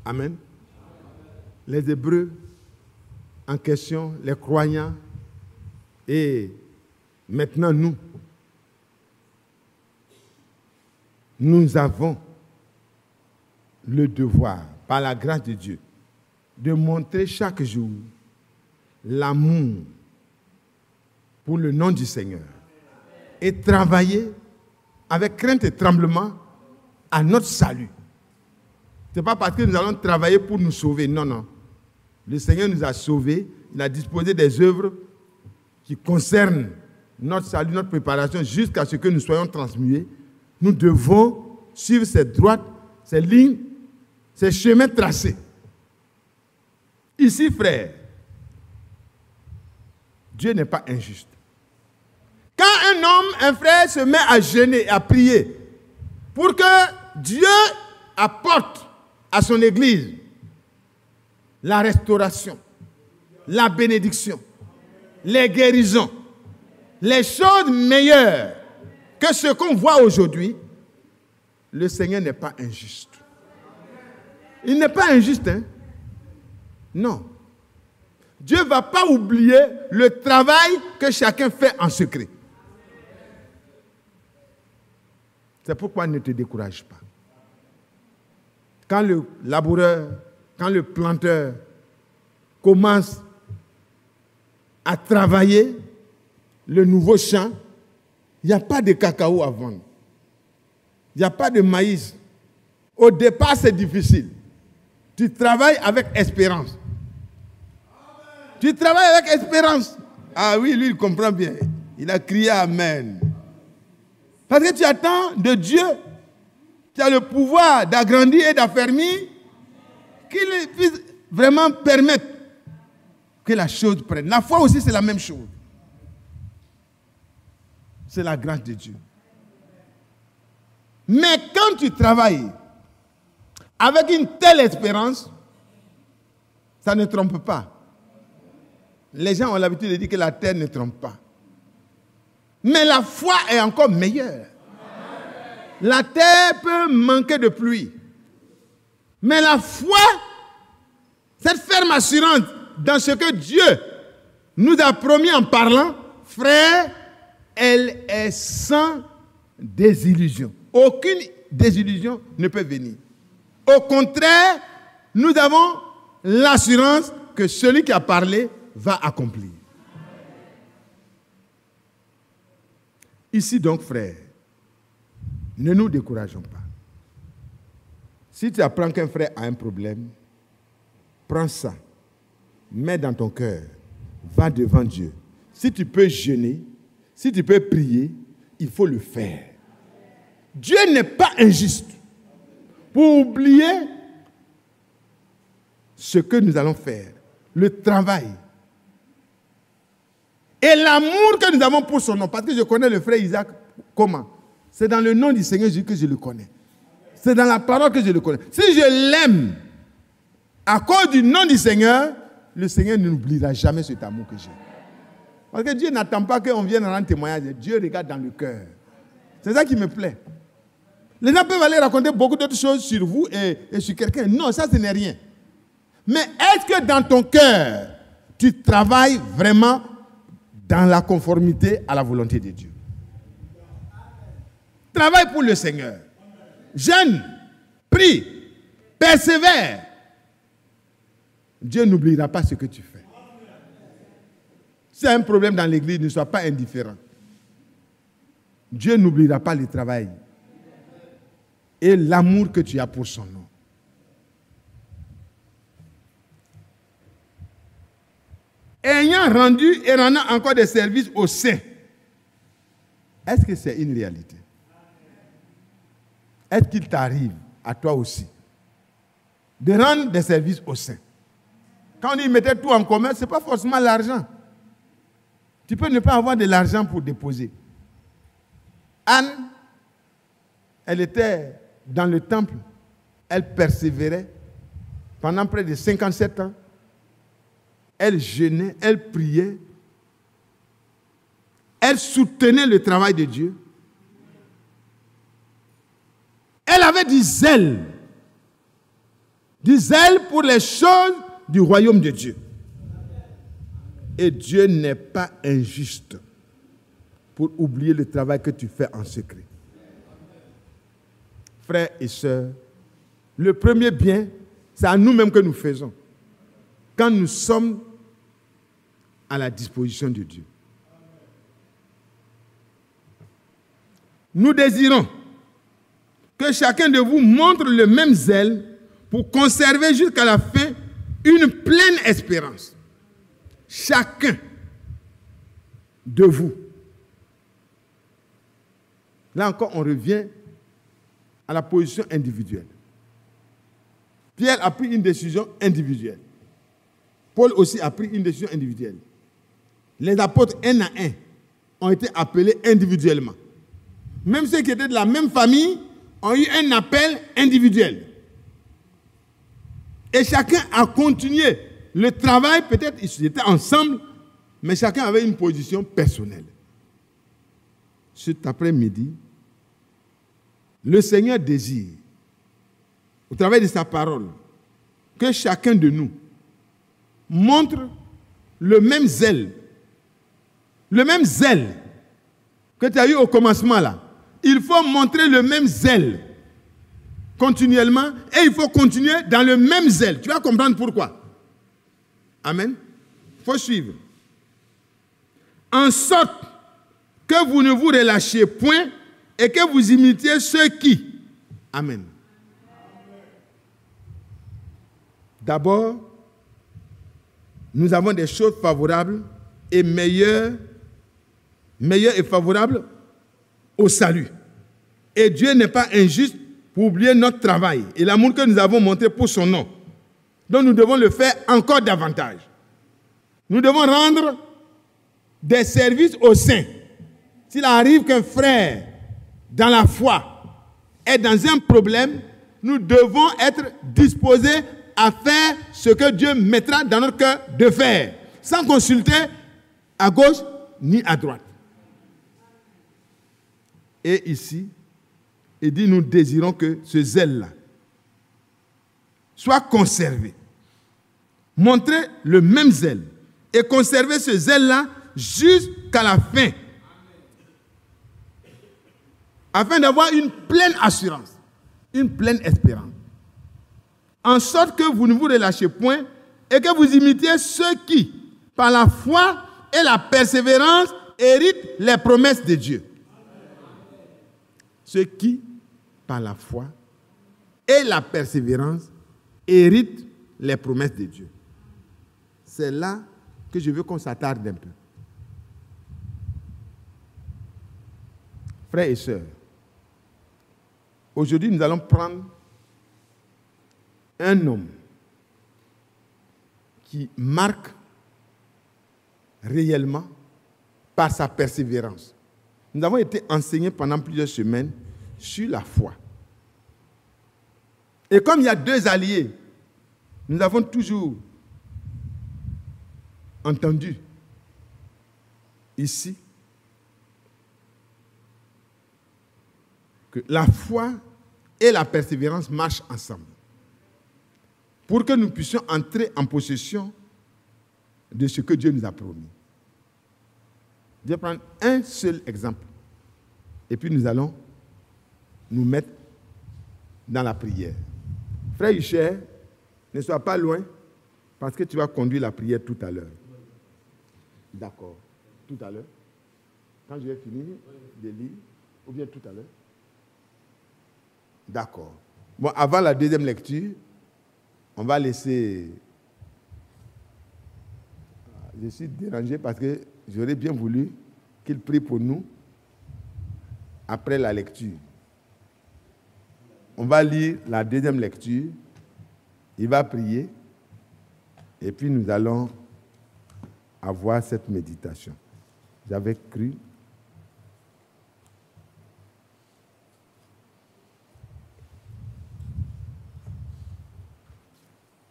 Amen. Les Hébreux en question, les croyants, et maintenant nous avons le devoir, par la grâce de Dieu, de montrer chaque jour l'amour pour le nom du Seigneur et travailler avec crainte et tremblement à notre salut. Ce n'est pas parce que nous allons travailler pour nous sauver, non, non. Le Seigneur nous a sauvés, il a disposé des œuvres qui concernent notre salut, notre préparation, jusqu'à ce que nous soyons transmués. Nous devons suivre ces droites, ces lignes, ces chemins tracés. Ici, frère, Dieu n'est pas injuste. Quand un homme, un frère se met à jeûner et à prier pour que Dieu apporte à son Église la restauration, la bénédiction, les guérisons, les choses meilleures que ce qu'on voit aujourd'hui, le Seigneur n'est pas injuste. Il n'est pas injuste, hein? Non. Dieu ne va pas oublier le travail que chacun fait en secret. C'est pourquoi ne te décourage pas. Quand le laboureur, quand le planteur commence à travailler le nouveau champ, il n'y a pas de cacao à vendre. Il n'y a pas de maïs. Au départ, c'est difficile. Tu travailles avec espérance. Tu travailles avec espérance. Ah oui, lui, il comprend bien. Il a crié Amen. Parce que tu attends de Dieu qui a le pouvoir d'agrandir et d'affermir, qu'il puisse vraiment permettre que la chose prenne. La foi aussi, c'est la même chose. c'est la grâce de Dieu. Mais quand tu travailles avec une telle espérance, ça ne trompe pas. Les gens ont l'habitude de dire que la terre ne trompe pas. Mais la foi est encore meilleure. La terre peut manquer de pluie. Mais la foi, cette ferme assurance dans ce que Dieu nous a promis en parlant, frère, elle est sans désillusion. Aucune désillusion ne peut venir. Au contraire, nous avons l'assurance que celui qui a parlé va accomplir. Ici donc, frère, ne nous décourageons pas. Si tu apprends qu'un frère a un problème, prends ça, mets dans ton cœur, va devant Dieu. Si tu peux jeûner, si tu peux prier, il faut le faire. Dieu n'est pas injuste pour oublier ce que nous allons faire, le travail et l'amour que nous avons pour son nom. Parce que je connais le frère Isaac, comment? C'est dans le nom du Seigneur Jésus que je le connais. C'est dans la parole que je le connais. Si je l'aime à cause du nom du Seigneur, le Seigneur ne n'oubliera jamais cet amour que j'ai. Parce que Dieu n'attend pas qu'on vienne rendre témoignage. Dieu regarde dans le cœur. C'est ça qui me plaît. Les gens peuvent aller raconter beaucoup d'autres choses sur vous et sur quelqu'un. Non, ça, ce n'est rien. Mais est-ce que dans ton cœur, tu travailles vraiment dans la conformité à la volonté de Dieu? Travaille pour le Seigneur. Jeûne, prie, persévère. Dieu n'oubliera pas ce que tu fais. Si tu as un problème dans l'église, ne sois pas indifférent. Dieu n'oubliera pas le travail et l'amour que tu as pour son nom. Ayant rendu et rendant encore des services aux saints. Est-ce que c'est une réalité? Est-ce qu'il t'arrive, à toi aussi, de rendre des services aux saints? Quand ils mettaient tout en commun, ce n'est pas forcément l'argent. Tu peux ne pas avoir de l'argent pour déposer. Anne, elle était dans le temple, elle persévérait pendant près de 57 ans. Elle jeûnait, elle priait, elle soutenait le travail de Dieu. Elle avait du zèle pour les choses du royaume de Dieu. Et Dieu n'est pas injuste pour oublier le travail que tu fais en secret. Frères et sœurs, le premier bien, c'est à nous-mêmes que nous faisons. Quand nous sommes à la disposition de Dieu. Nous désirons que chacun de vous montre le même zèle pour conserver jusqu'à la fin une pleine espérance. Chacun de vous. Là encore, on revient à la position individuelle. Pierre a pris une décision individuelle. Paul aussi a pris une décision individuelle. Les apôtres, un à un, ont été appelés individuellement. Même ceux qui étaient de la même famille ont eu un appel individuel. Et chacun a continué le travail. Peut-être ils étaient ensemble, mais chacun avait une position personnelle. Cet après-midi, le Seigneur désire, au travers de sa parole, que chacun de nous montre le même zèle. Le même zèle que tu as eu au commencement là. Il faut montrer le même zèle continuellement et il faut continuer dans le même zèle. Tu vas comprendre pourquoi. Amen. Il faut suivre. En sorte que vous ne vous relâchiez point et que vous imitiez ceux qui. Amen. D'abord, nous avons des choses favorables et meilleures et favorables au salut. Et Dieu n'est pas injuste pour oublier notre travail et l'amour que nous avons montré pour son nom. Donc nous devons le faire encore davantage. Nous devons rendre des services aux saints. S'il arrive qu'un frère dans la foi est dans un problème, nous devons être disposés à faire ce que Dieu mettra dans notre cœur de faire, sans consulter à gauche ni à droite. Et ici, il dit, nous désirons que ce zèle-là soit conservé. Montrez le même zèle et conservez ce zèle-là jusqu'à la fin. Afin d'avoir une pleine assurance, une pleine espérance. En sorte que vous ne vous relâchez point et que vous imitiez ceux qui, par la foi et la persévérance, héritent les promesses de Dieu. Ceux qui, par la foi et la persévérance, héritent les promesses de Dieu. C'est là que je veux qu'on s'attarde un peu. Frères et sœurs, aujourd'hui nous allons prendre un homme qui marque réellement par sa persévérance. Nous avons été enseignés pendant plusieurs semaines sur la foi. Et comme il y a deux alliés, nous avons toujours entendu ici que la foi et la persévérance marchent ensemble pour que nous puissions entrer en possession de ce que Dieu nous a promis. Je vais prendre un seul exemple et puis nous allons nous mettre dans la prière. Frère Hichet, ne sois pas loin parce que tu vas conduire la prière tout à l'heure. D'accord. Tout à l'heure. Quand je vais finir de lire, ou bien tout à l'heure. D'accord. Bon, avant la deuxième lecture, on va laisser... Je suis dérangé parce que j'aurais bien voulu qu'il prie pour nous après la lecture. On va lire la deuxième lecture, il va prier, et puis nous allons avoir cette méditation. J'avais cru.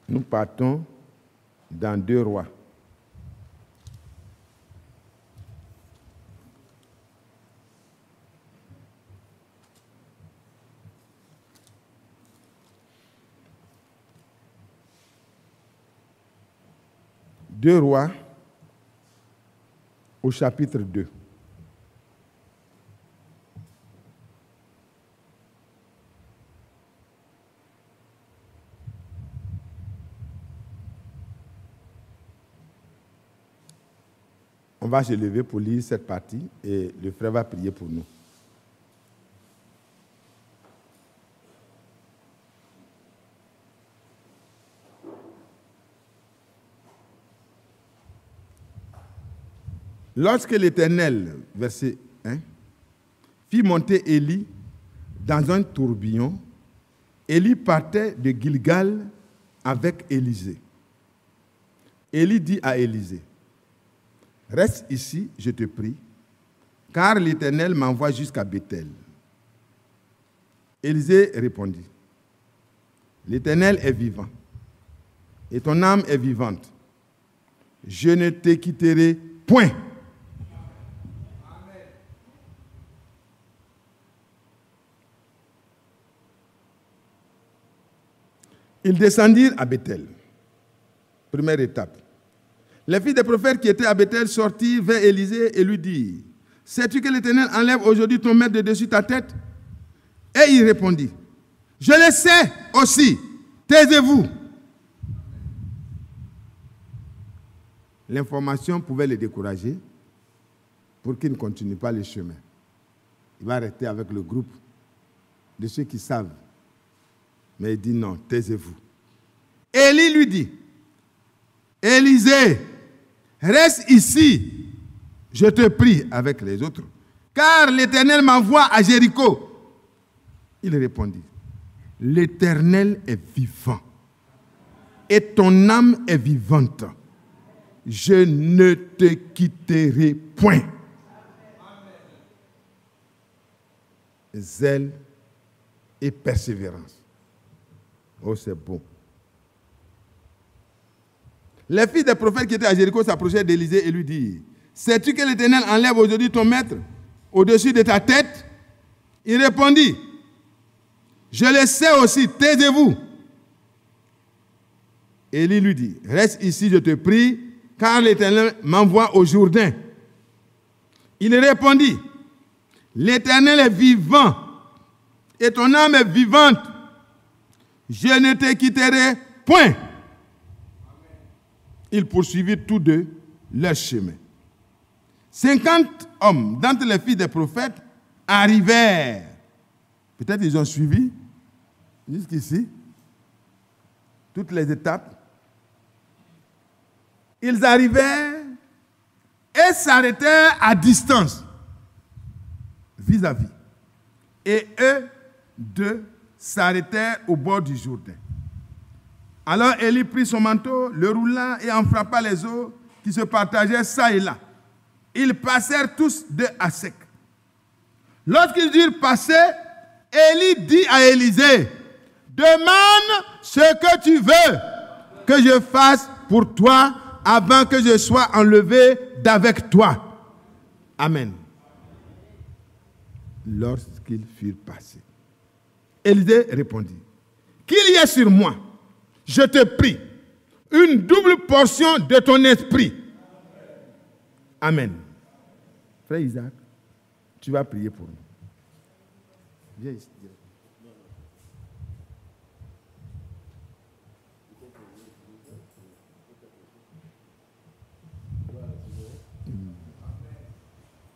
Nous partons dans 2 Rois. Deux Rois au chapitre 2. On va se lever pour lire cette partie et le frère va prier pour nous. Lorsque l'Éternel, verset 1, fit monter Élie dans un tourbillon, Élie partait de Gilgal avec Élisée. Élie dit à Élisée, « Reste ici, je te prie, car l'Éternel m'envoie jusqu'à Béthel. » Élisée répondit, « L'Éternel est vivant, et ton âme est vivante. Je ne te quitterai point. » Ils descendirent à Béthel. Première étape. Les fils des prophètes qui étaient à Béthel sortirent vers Élisée et lui dirent, « Sais-tu que l'Éternel enlève aujourd'hui ton maître de dessus ta tête ?» Et il répondit, « Je le sais aussi, taisez-vous. » L'information pouvait le décourager pour qu'il ne continue pas le chemin. Il va rester avec le groupe de ceux qui savent. Mais il dit non, taisez-vous. Élie lui dit, Élisée, reste ici, je te prie avec les autres, car l'Éternel m'envoie à Jéricho. Il répondit, l'Éternel est vivant et ton âme est vivante. Je ne te quitterai point. zèle et persévérance. Oh, c'est bon. Les fils des prophètes qui étaient à Jéricho s'approchaient d'Élisée et lui dirent, sais-tu que l'Éternel enlève aujourd'hui ton maître au-dessus de ta tête? Il répondit, je le sais aussi, taisez-vous. Élie lui dit, reste ici, je te prie, car l'Éternel m'envoie au Jourdain. Il répondit, l'Éternel est vivant et ton âme est vivante. Je ne te quitterai point. Ils poursuivirent tous deux leur chemin. 50 hommes d'entre les fils des prophètes arrivèrent. Peut-être ils ont suivi jusqu'ici toutes les étapes. Ils arrivèrent et s'arrêtèrent à distance, vis-à-vis. Et eux deux s'arrêtèrent au bord du Jourdain. Alors Élie prit son manteau, le roula et en frappa les eaux qui se partageaient ça et là. Ils passèrent tous deux à sec. Lorsqu'ils eurent passé, Élie dit à Élisée, demande ce que tu veux que je fasse pour toi avant que je sois enlevé d'avec toi. Amen. Lorsqu'ils furent passés, Élisée répondit, qu'il y ait sur moi, je te prie, une double portion de ton esprit. Amen. Frère Isaac, tu vas prier pour nous. Viens ici.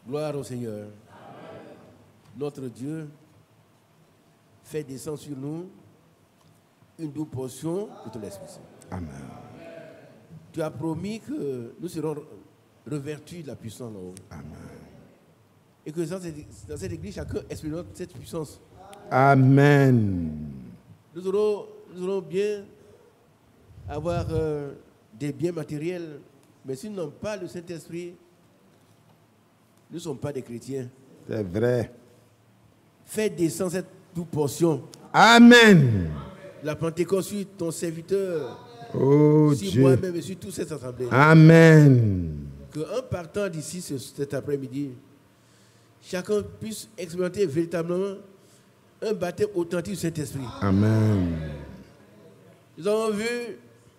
Gloire au Seigneur. Notre Dieu fait descendre sur nous une double portion de ton Esprit Saint. Amen. Tu as promis que nous serons revêtus de la puissance là-haut. Amen. Et que dans cette église, chacun expérimente cette puissance. Amen. Nous aurons bien avoir des biens matériels, mais si nous n'avons pas le Saint-Esprit, nous ne sommes pas des chrétiens. C'est vrai. Fais descendre cette double portion. Amen. La Pentecôte sur ton serviteur, Oh sur Dieu. moi-même et sur toute cette assemblée. Amen. Qu'en partant d'ici cet après-midi, chacun puisse expérimenter véritablement un baptême authentique du Saint-Esprit. Amen. Nous avons vu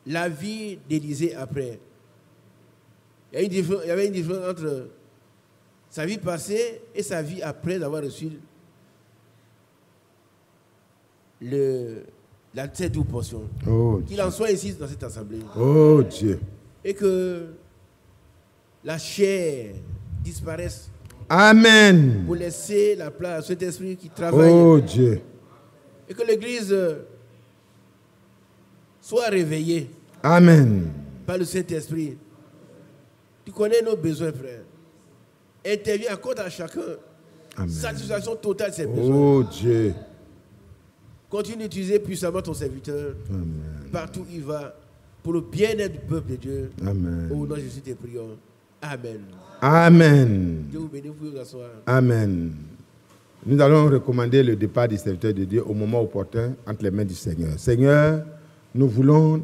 la vie d'Élisée après. Il y avait une différence entre sa vie passée et sa vie après avoir reçu cette double portion. Oh Qu'il Dieu. en soit ici dans cette assemblée. Oh Dieu. Et que la chair disparaisse Amen. pour laisser la place à cet esprit qui travaille. Oh Dieu. Et que l'Église soit réveillée Amen. par le Saint-Esprit. Tu connais nos besoins, frère. Interviens, accorde à chacun Amen. satisfaction totale de ses besoins. Oh Dieu. Continue d'utiliser puissamment ton serviteur Amen. partout où il va pour le bien-être du peuple de Dieu. Amen. Au nom de Jésus, te prions. Amen. Amen. Dieu vous bénisse, vous pouvez vous asseoir. Amen. Nous allons recommander le départ du serviteur de Dieu au moment opportun entre les mains du Seigneur. Seigneur, nous voulons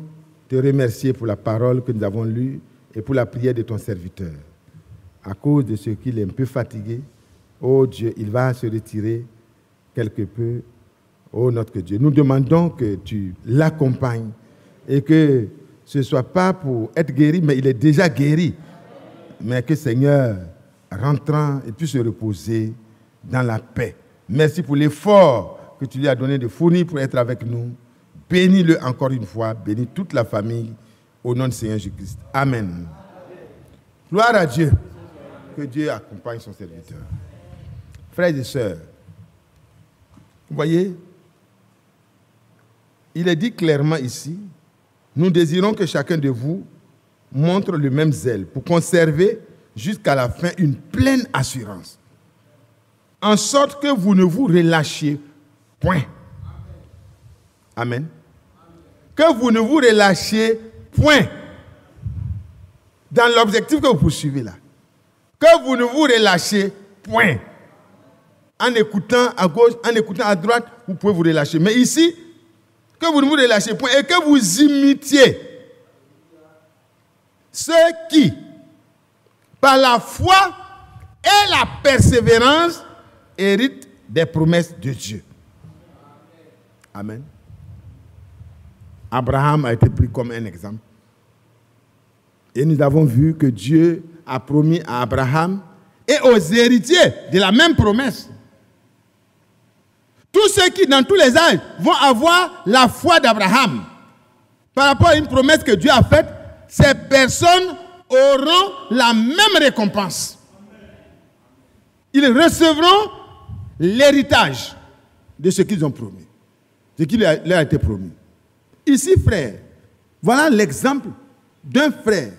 te remercier pour la parole que nous avons lue et pour la prière de ton serviteur. À cause de ce qu'il est un peu fatigué, oh Dieu, il va se retirer quelque peu. Oh notre Dieu, nous demandons que tu l'accompagnes et que ce ne soit pas pour être guéri, mais il est déjà guéri. Mais que Seigneur, rentrant, il puisse se reposer dans la paix. Merci pour l'effort que tu lui as donné de fournir pour être avec nous. Bénis-le encore une fois, bénis toute la famille au nom du Seigneur Jésus-Christ. Amen. Gloire à Dieu. Que Dieu accompagne son serviteur. Frères et sœurs, vous voyez, il est dit clairement ici, nous désirons que chacun de vous montre le même zèle pour conserver jusqu'à la fin une pleine assurance, en sorte que vous ne vous relâchiez point. Amen. Que vous ne vous relâchiez point dans l'objectif que vous poursuivez là. Que vous ne vous relâchiez point. en écoutant à gauche, en écoutant à droite, vous pouvez vous relâcher. Mais ici, que vous ne vous relâchez point et que vous imitiez ceux qui, par la foi et la persévérance, héritent des promesses de Dieu. Amen. Abraham a été pris comme un exemple. Et nous avons vu que Dieu a promis à Abraham et aux héritiers de la même promesse. Tous ceux qui, dans tous les âges, vont avoir la foi d'Abraham par rapport à une promesse que Dieu a faite, ces personnes auront la même récompense. Ils recevront l'héritage de ce qu'ils ont promis, ce qui leur a été promis. Ici, frère, voilà l'exemple d'un frère.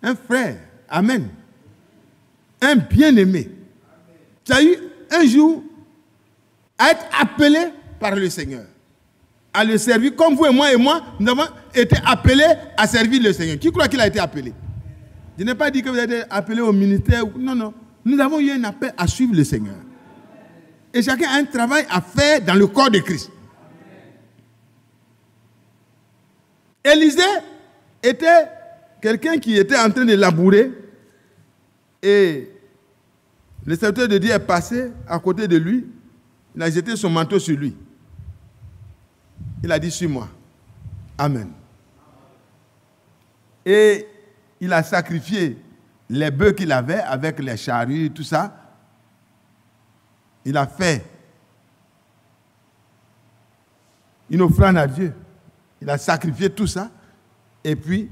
Un frère, amen. Un bien-aimé qui a eu un jour à être appelé par le Seigneur, à le servir, comme vous et moi, nous avons été appelés à servir le Seigneur. Qui croit qu'il a été appelé? Je n'ai pas dit que vous avez été appelé au ministère. Non, non. Nous avons eu un appel à suivre le Seigneur. Et chacun a un travail à faire dans le corps de Christ. Élisée était quelqu'un qui était en train de labourer et le serviteur de Dieu est passé à côté de lui. Il a jeté son manteau sur lui. Il a dit, suis-moi. Amen. Et il a sacrifié les bœufs qu'il avait avec les charrues, tout ça. Il a fait une offrande à Dieu. Il a sacrifié tout ça. Et puis,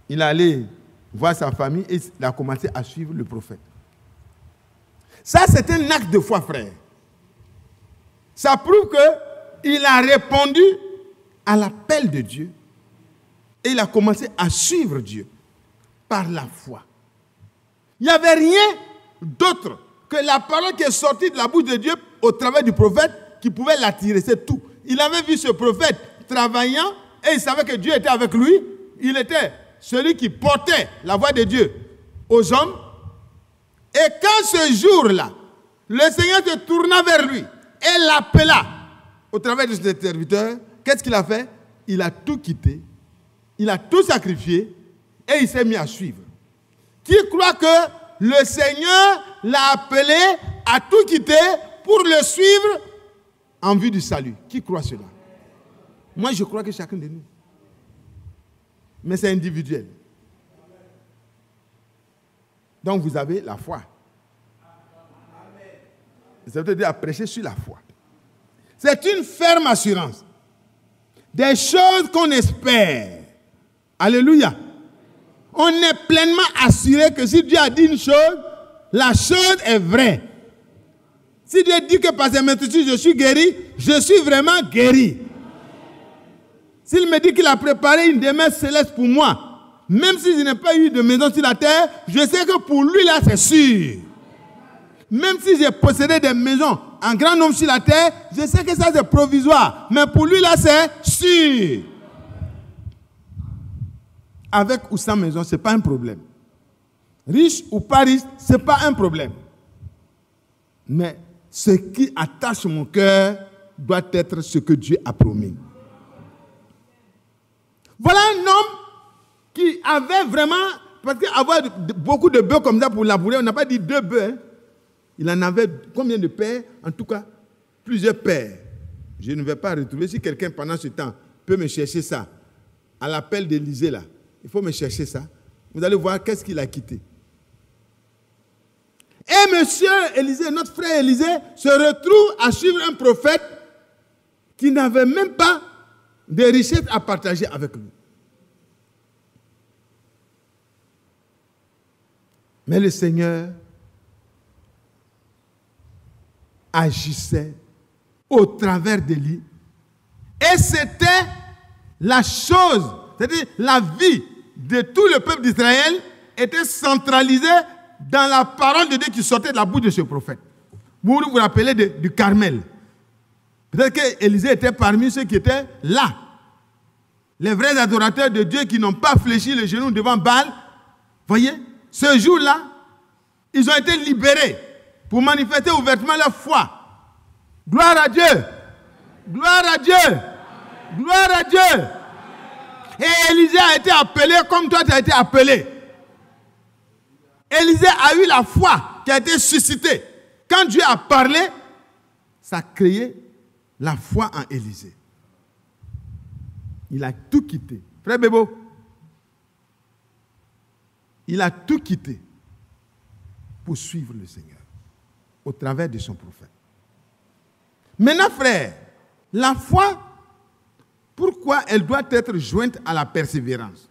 il est allé voir sa famille et il a commencé à suivre le prophète. Ça, c'est un acte de foi, frère. Ça prouve qu'il a répondu à l'appel de Dieu et il a commencé à suivre Dieu par la foi. Il n'y avait rien d'autre que la parole qui est sortie de la bouche de Dieu au travers du prophète qui pouvait l'attirer, c'est tout. Il avait vu ce prophète travaillant et il savait que Dieu était avec lui. Il était celui qui portait la voix de Dieu aux hommes. Et quand ce jour-là, le Seigneur se tourna vers lui et l'appela au travers de ses serviteurs, qu'est-ce qu'il a fait? Il a tout quitté, il a tout sacrifié et il s'est mis à suivre. Qui croit que le Seigneur l'a appelé à tout quitter pour le suivre en vue du salut? Qui croit cela? Moi, je crois que chacun de nous. Mais c'est individuel. Donc, vous avez la foi. Ça veut dire à prêcher sur la foi. C'est une ferme assurance. Des choses qu'on espère. Alléluia. On est pleinement assuré que si Dieu a dit une chose, la chose est vraie. Si Dieu dit que par ses mains je suis guéri, je suis vraiment guéri. S'il me dit qu'il a préparé une demeure céleste pour moi, même si je n'ai pas eu de maison sur la terre, je sais que pour lui là c'est sûr. Même si j'ai possédé des maisons en grand nombre sur la terre, je sais que ça c'est provisoire. Mais pour lui là c'est sûr. Avec ou sans maison, ce n'est pas un problème. Riche ou pas riche, ce n'est pas un problème. Mais ce qui attache mon cœur doit être ce que Dieu a promis. Voilà un homme qui avait vraiment, parce qu'avoir beaucoup de bœufs comme ça pour labourer, on n'a pas dit 2 bœufs. Hein. Il en avait combien de pères? En tout cas, plusieurs pères. Je ne vais pas retrouver. Si quelqu'un pendant ce temps peut me chercher ça, à l'appel d'Élisée là, il faut me chercher ça. Vous allez voir qu'est-ce qu'il a quitté. Et monsieur Élisée, notre frère Élisée, se retrouve à suivre un prophète qui n'avait même pas de richesses à partager avec lui. Mais le Seigneur agissait au travers d'Élie. Et c'était la chose, c'est-à-dire la vie de tout le peuple d'Israël était centralisée dans la parole de Dieu qui sortait de la bouche de ce prophète. Vous vous rappelez du Carmel. Peut-être qu'Élisée était parmi ceux qui étaient là. Les vrais adorateurs de Dieu qui n'ont pas fléchi les genoux devant Baal. Voyez, ce jour-là, ils ont été libérés pour manifester ouvertement leur foi. Gloire à Dieu. Gloire à Dieu. Gloire à Dieu. Et Élisée a été appelé comme toi tu as été appelé. Élisée a eu la foi qui a été suscitée. Quand Dieu a parlé, ça a créé la foi en Élisée. Il a tout quitté. Frère Bébo, il a tout quitté pour suivre le Seigneur au travers de son prophète. Maintenant, frère, la foi, pourquoi elle doit être jointe à la persévérance?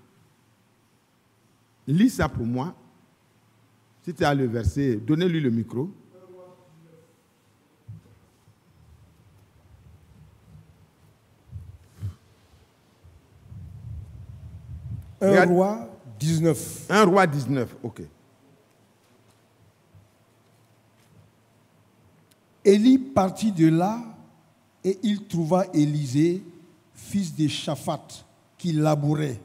Lis ça pour moi. Si tu as le verset, donnez-lui le micro. Un roi 19. 1 roi 19, ok. Élie partit de là et il trouva Élisée, fils de Shaphat, qui labourait.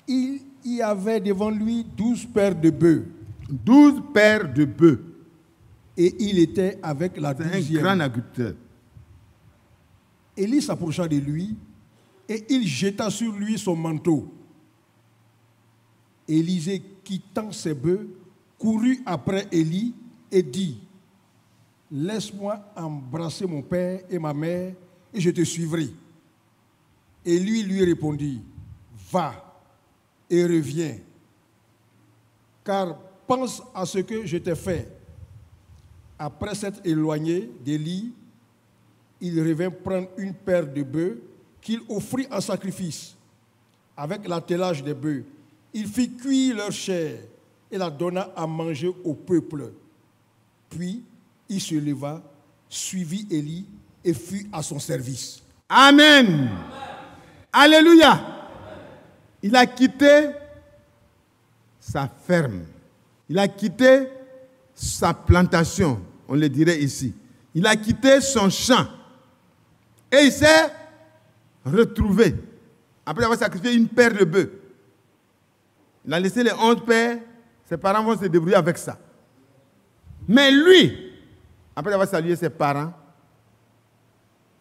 Il y avait devant lui 12 paires de bœufs. 12 paires de bœufs. Et il était avec la C'est un 12e. grand agriculteur. Élie s'approcha de lui et il jeta sur lui son manteau. Élisée, quittant ses bœufs, courut après Élie et dit: laisse-moi embrasser mon père et ma mère et je te suivrai. Et lui répondit: va et reviens, car pense à ce que je t'ai fait. Après s'être éloigné d'Élie, il revint prendre une paire de bœufs qu'il offrit en sacrifice. Avec l'attelage des bœufs, il fit cuire leur chair et la donna à manger au peuple. Puis il se leva, suivit Élie et fut à son service. Amen. Alléluia. Il a quitté sa ferme. Il a quitté sa plantation, on le dirait ici. Il a quitté son champ. Et il s'est retrouvé, après avoir sacrifié une paire de bœufs. Il a laissé les 11 paires, ses parents vont se débrouiller avec ça. Mais lui, après avoir salué ses parents,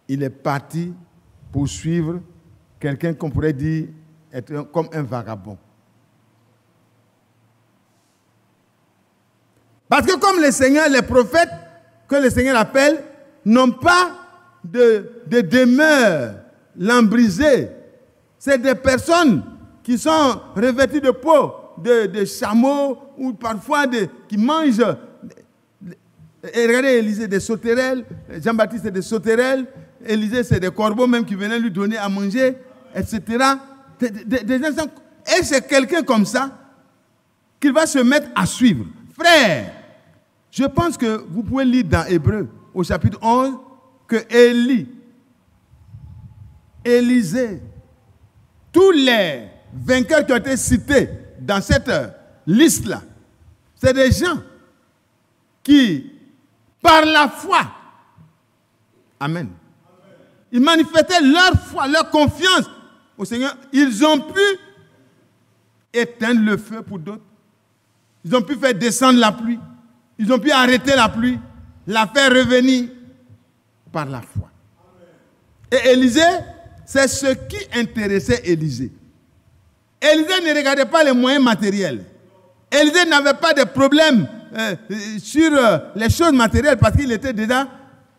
il est parti pour suivre quelqu'un qu'on pourrait dire être comme un vagabond. Parce que comme le Seigneur, les prophètes que le Seigneur appelle, n'ont pas de demeure lambrisée. C'est des personnes qui sont revêtues de peau de chameaux ou parfois qui mangent. Et regardez Élisée, des sauterelles. Jean-Baptiste, c'est des sauterelles. Élisée, c'est des corbeaux même qui venaient lui donner à manger, etc. Et c'est quelqu'un comme ça qu'il va se mettre à suivre. Frère, je pense que vous pouvez lire dans Hébreux, au chapitre 11, que Élisée, tous les vainqueurs qui ont été cités dans cette liste-là, c'est des gens qui, par la foi, amen, ils manifestaient leur foi, leur confiance au Seigneur. Ils ont pu éteindre le feu pour d'autres. Ils ont pu faire descendre la pluie. Ils ont pu arrêter la pluie, la faire revenir par la foi. Et Élisée, c'est ce qui intéressait Élisée. Élisée ne regardait pas les moyens matériels. Élisée n'avait pas de problème sur les choses matérielles parce qu'il était déjà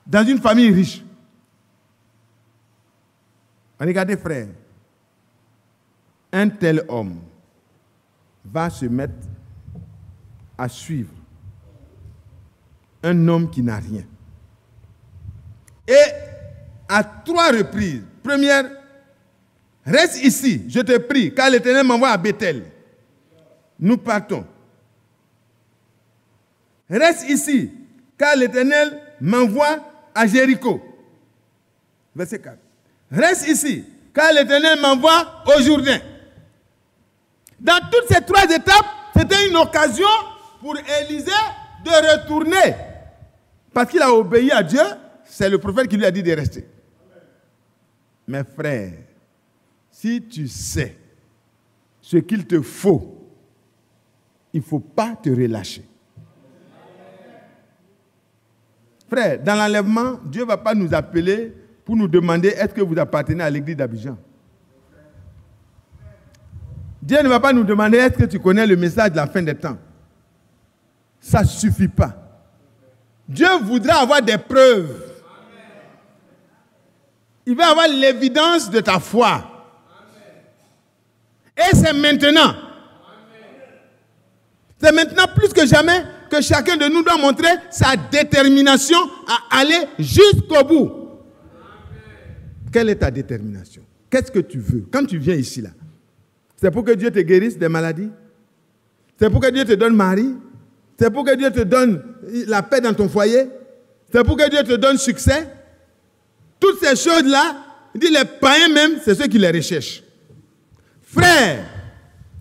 dans une famille riche. Regardez, frère, un tel homme va se mettre à suivre un homme qui n'a rien. Et à 3 reprises, première, reste ici, je te prie, car l'Éternel m'envoie à Bethel. Nous partons. Reste ici, car l'Éternel m'envoie à Jéricho. Verset 4. Reste ici, car l'Éternel m'envoie au Jourdain. Dans toutes ces 3 étapes, c'était une occasion pour Élisée de retourner. Parce qu'il a obéi à Dieu, c'est le prophète qui lui a dit de rester. Mes frères, si tu sais ce qu'il te faut, il ne faut pas te relâcher. Frère, dans l'enlèvement, Dieu ne va pas nous appeler pour nous demander est-ce que vous appartenez à l'église d'Abidjan. Dieu ne va pas nous demander est-ce que tu connais le message de la fin des temps. Ça ne suffit pas. Dieu voudra avoir des preuves. Il va avoir l'évidence de ta foi. Et c'est maintenant. C'est maintenant plus que jamais que chacun de nous doit montrer sa détermination à aller jusqu'au bout. Quelle est ta détermination? Qu'est-ce que tu veux? Quand tu viens ici, là, c'est pour que Dieu te guérisse des maladies? C'est pour que Dieu te donne mari? C'est pour que Dieu te donne la paix dans ton foyer? C'est pour que Dieu te donne succès? Toutes ces choses-là, il dit les païens même, c'est ceux qui les recherchent. Frère,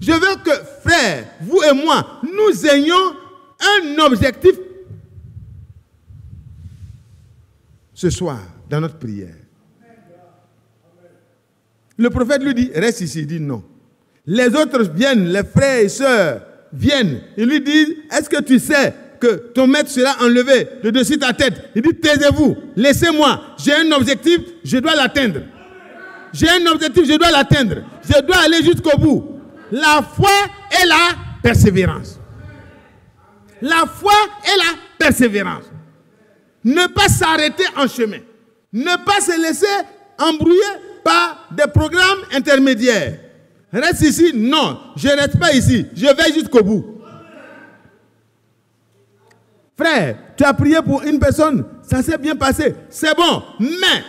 je veux que, frère, vous et moi, nous ayons un objectif ce soir dans notre prière. Le prophète lui dit, reste ici. Il dit non. Les autres viennent, les frères et sœurs viennent. Ils lui disent, est-ce que tu sais que ton maître sera enlevé de dessus ta tête? Il dit, taisez-vous, laissez-moi. J'ai un objectif, je dois l'atteindre. J'ai un objectif, je dois l'atteindre. Je dois aller jusqu'au bout. La foi et la persévérance. La foi et la persévérance. Ne pas s'arrêter en chemin. Ne pas se laisser embrouiller par des programmes intermédiaires. Reste ici, non, je ne reste pas ici, je vais jusqu'au bout. Frère, tu as prié pour une personne, ça s'est bien passé, c'est bon, mais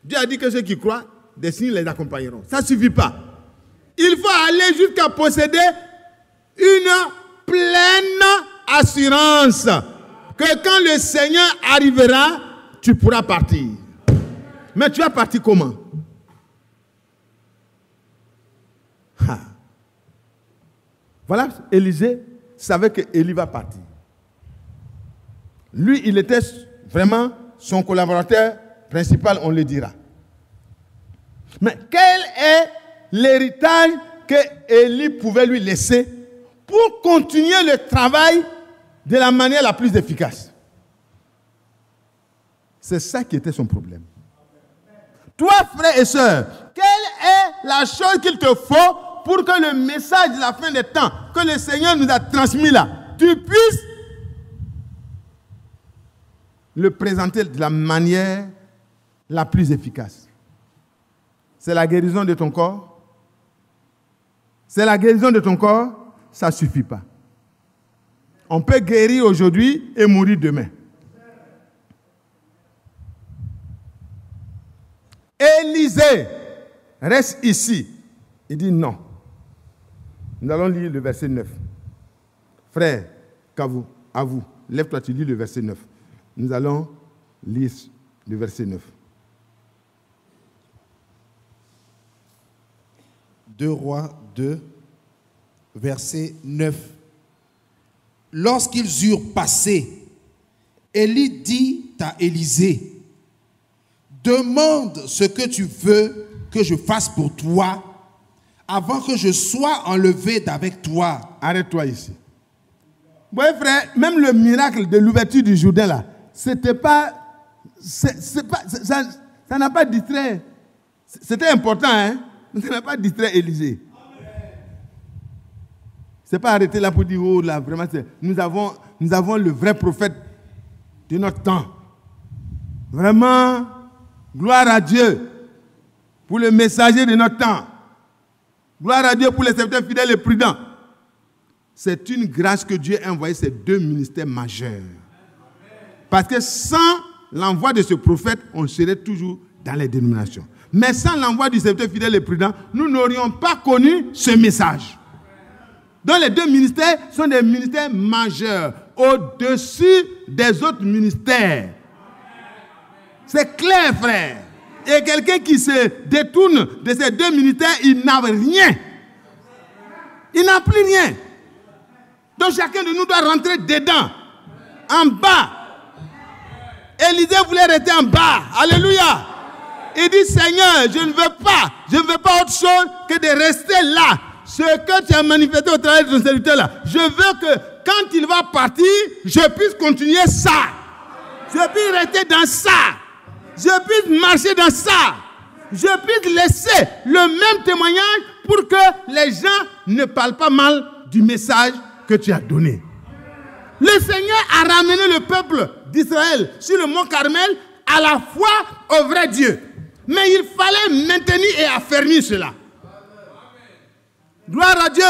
Dieu a dit que ceux qui croient, des signes les accompagneront. Ça ne suffit pas. Il faut aller jusqu'à posséder une pleine assurance que quand le Seigneur arrivera, tu pourras partir. Mais tu vas partir comment? Voilà, Élisée savait que Élie va partir. Lui, il était vraiment son collaborateur principal, on le dira. Mais quel est l'héritage que Élie pouvait lui laisser pour continuer le travail de la manière la plus efficace? C'est ça qui était son problème. Toi, frère et sœur, quelle est la chose qu'il te faut pour que le message de la fin des temps que le Seigneur nous a transmis là, tu puisses le présenter de la manière la plus efficace? C'est la guérison de ton corps? C'est la guérison de ton corps? Ça ne suffit pas. On peut guérir aujourd'hui et mourir demain. Élisée reste ici. Il dit non. Nous allons lire le verset 9. Frère, à vous, lève-toi, tu lis le verset 9. Nous allons lire le verset 9. 2 Rois 2, verset 9. Lorsqu'ils eurent passé, Élie dit à Élisée, demande ce que tu veux que je fasse pour toi avant que je sois enlevé d'avec toi. Arrête-toi ici. Vous voyez, frère, même le miracle de l'ouverture du Jourdain, là, c'était pas, ça n'a pas distrait. C'était important, hein? Ça n'a pas distrait Élisée. C'est pas arrêté là pour dire, oh là, vraiment, nous avons le vrai prophète de notre temps. Vraiment, gloire à Dieu pour le messager de notre temps. Gloire à Dieu pour les serviteurs fidèles et prudents. C'est une grâce que Dieu a envoyé ces deux ministères majeurs. Parce que sans l'envoi de ce prophète, on serait toujours dans les dénominations. Mais sans l'envoi du serviteur fidèle et prudent, nous n'aurions pas connu ce message. Donc les deux ministères sont des ministères majeurs, au-dessus des autres ministères. C'est clair, frère. Et quelqu'un qui se détourne de ces deux ministères, il n'a rien. Il n'a plus rien. Donc chacun de nous doit rentrer dedans, en bas. Élisée voulait rester en bas. Alléluia. Il dit, Seigneur, je ne veux pas autre chose que de rester là. Ce que tu as manifesté au travers de ton serviteur là, je veux que quand il va partir, je puisse continuer ça. je puisse rester dans ça, je puisse marcher dans ça, je puisse laisser le même témoignage pour que les gens ne parlent pas mal du message que tu as donné. Le Seigneur a ramené le peuple d'Israël sur le mont Carmel à la foi au vrai Dieu. Mais il fallait maintenir et affermir cela. Gloire à Dieu.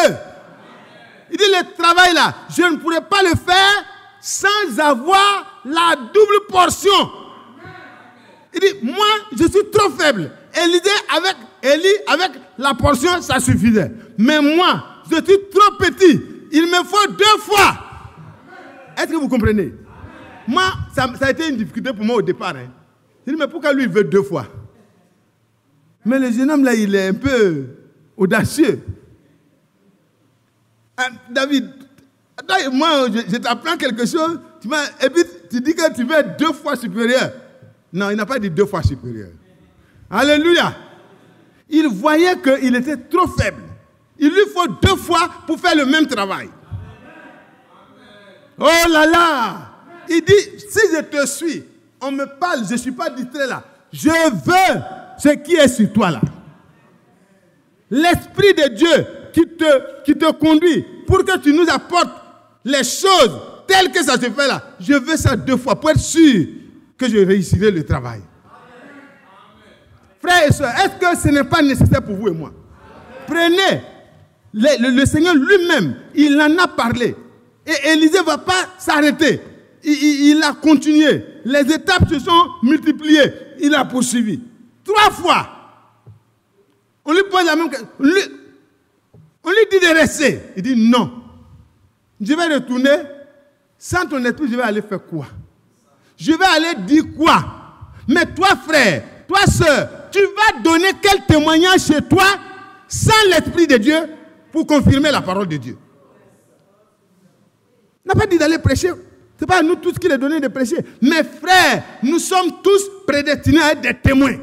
Il dit, le travail là, je ne pourrais pas le faire sans avoir la double portion. Il dit, moi, je suis trop faible. Élie, avec la portion, ça suffisait. Mais moi, je suis trop petit. Il me faut 2 fois. Est-ce que vous comprenez? Moi, ça a été une difficulté pour moi au départ. Hein. Je dis, mais pourquoi lui, il veut 2 fois? Mais le jeune homme là, il est un peu audacieux. David, attends, moi, je t'apprends quelque chose, et puis tu dis que tu veux être 2 fois supérieur. Non, il n'a pas dit 2 fois supérieur. Alléluia. Il voyait qu'il était trop faible. Il lui faut 2 fois pour faire le même travail. Oh là là. Il dit, si je te suis, on me parle, je ne suis pas distrait là. Je veux ce qui est sur toi là. L'Esprit de Dieu qui te conduit pour que tu nous apportes les choses telles que ça se fait là. Je veux ça 2 fois pour être sûr que je réussirai le travail. Frères et sœurs, est-ce que ce n'est pas nécessaire pour vous et moi? Prenez, le Seigneur lui-même, il en a parlé. Et Élisée ne va pas s'arrêter. Il a continué. Les étapes se sont multipliées. Il a poursuivi. 3 fois. On lui pose la même question. On lui dit de rester. Il dit non. Je vais retourner. Sans ton esprit, je vais aller faire quoi? Je vais aller dire quoi? Mais toi, frère, toi, sœur, tu vas donner quel témoignage chez toi sans l'Esprit de Dieu pour confirmer la parole de Dieu? Il n'a pas dit d'aller prêcher. Ce n'est pas à nous tous qu'il est donné de prêcher. Mais frère, nous sommes tous prédestinés à être des témoins.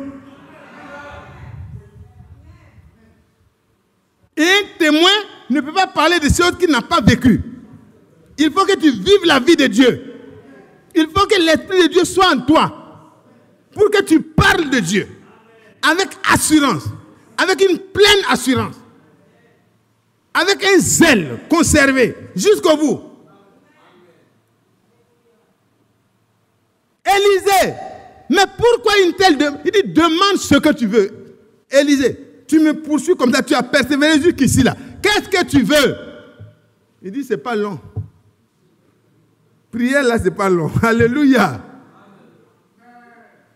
Et un témoin ne peut pas parler de choses qu'il n'a pas vécues. Il faut que tu vives la vie de Dieu. Il faut que l'Esprit de Dieu soit en toi. Pour que tu parles de Dieu. Avec assurance. Avec une pleine assurance. Avec un zèle conservé jusqu'au bout. Élisée, mais pourquoi une telle demande? Il dit, demande ce que tu veux. Élisée, tu me poursuis comme ça, tu as persévéré jusqu'ici là. Qu'est-ce que tu veux? Il dit, c'est pas long. Prière là, c'est pas long. Alléluia.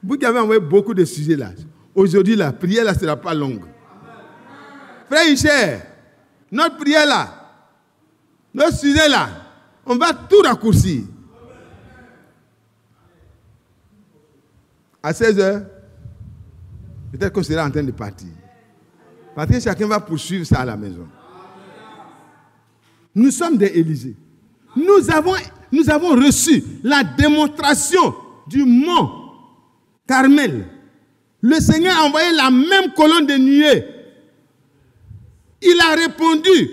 Vous qui avez envoyé beaucoup de sujets là, aujourd'hui la prière là, sera pas longue. Frère Hicher, notre prière là, notre sujet là, on va tout raccourcir. À 16h, peut-être qu'on sera en train de partir. Parce que chacun va poursuivre ça à la maison. Nous sommes des Élysées. Nous avons reçu la démonstration du mont Carmel. Le Seigneur a envoyé la même colonne de nuée. Il a répondu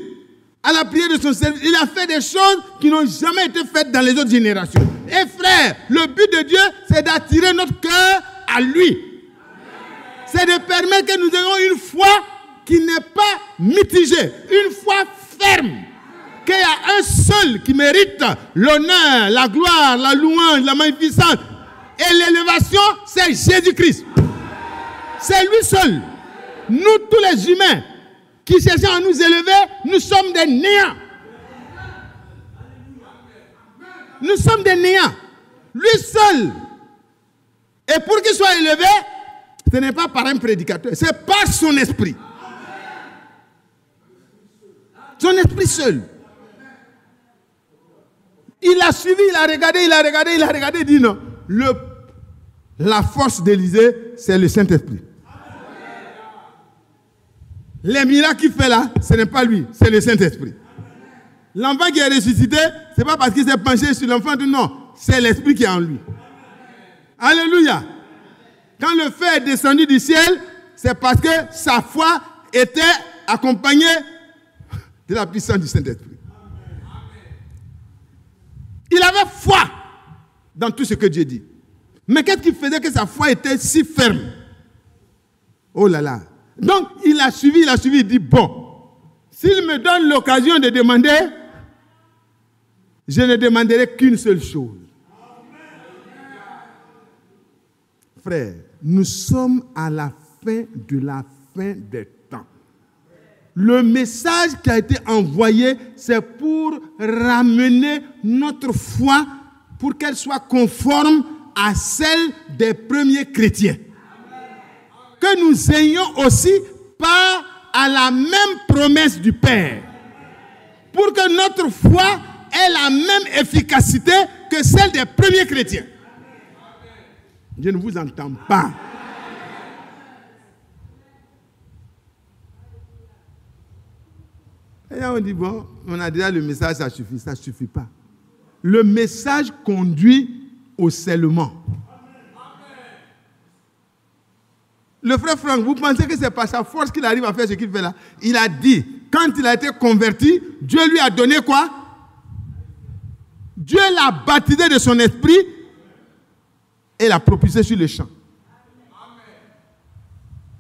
à la prière de son service. Il a fait des choses qui n'ont jamais été faites dans les autres générations. Et frère, le but de Dieu, c'est d'attirer notre cœur à lui. C'est de permettre que nous ayons une foi qui n'est pas mitigée, une foi ferme. Qu'il y a un seul qui mérite l'honneur, la gloire, la louange, la magnificence. Et l'élévation, c'est Jésus-Christ. C'est lui seul. Nous, tous les humains qui cherchons à nous élever, nous sommes des néants. Nous sommes des néants. Lui seul. Et pour qu'il soit élevé, ce n'est pas par un prédicateur, c'est par son esprit. Son esprit seul. Il a suivi, il a regardé, il dit non. La force d'Élisée, c'est le Saint-Esprit. Les miracles qu'il fait là, ce n'est pas lui, c'est le Saint-Esprit. L'enfant qui est ressuscité, ce n'est pas parce qu'il s'est penché sur l'enfant, non, c'est l'Esprit qui est en lui. Alléluia. Quand le feu est descendu du ciel, c'est parce que sa foi était accompagnée de la puissance du Saint-Esprit. Il avait foi dans tout ce que Dieu dit. Mais qu'est-ce qui faisait que sa foi était si ferme? Oh là là. Donc, il a suivi, il dit, bon, s'il me donne l'occasion de demander, je ne demanderai qu'une seule chose. Frère, nous sommes à la fin de la fin des temps. Le message qui a été envoyé, c'est pour ramener notre foi, pour qu'elle soit conforme à celle des premiers chrétiens. Que nous ayons aussi part à la même promesse du Père. Pour que notre foi ait la même efficacité que celle des premiers chrétiens. Je ne vous entends pas. Et là on dit, bon, on a déjà le message, ça suffit. Ça ne suffit pas. Le message conduit au scellement. Le frère Franck, vous pensez que c'est par sa force qu'il arrive à faire ce qu'il fait là? Il a dit, quand il a été converti, Dieu lui a donné quoi? Dieu l'a baptisé de son esprit et l'a propulsé sur le champ.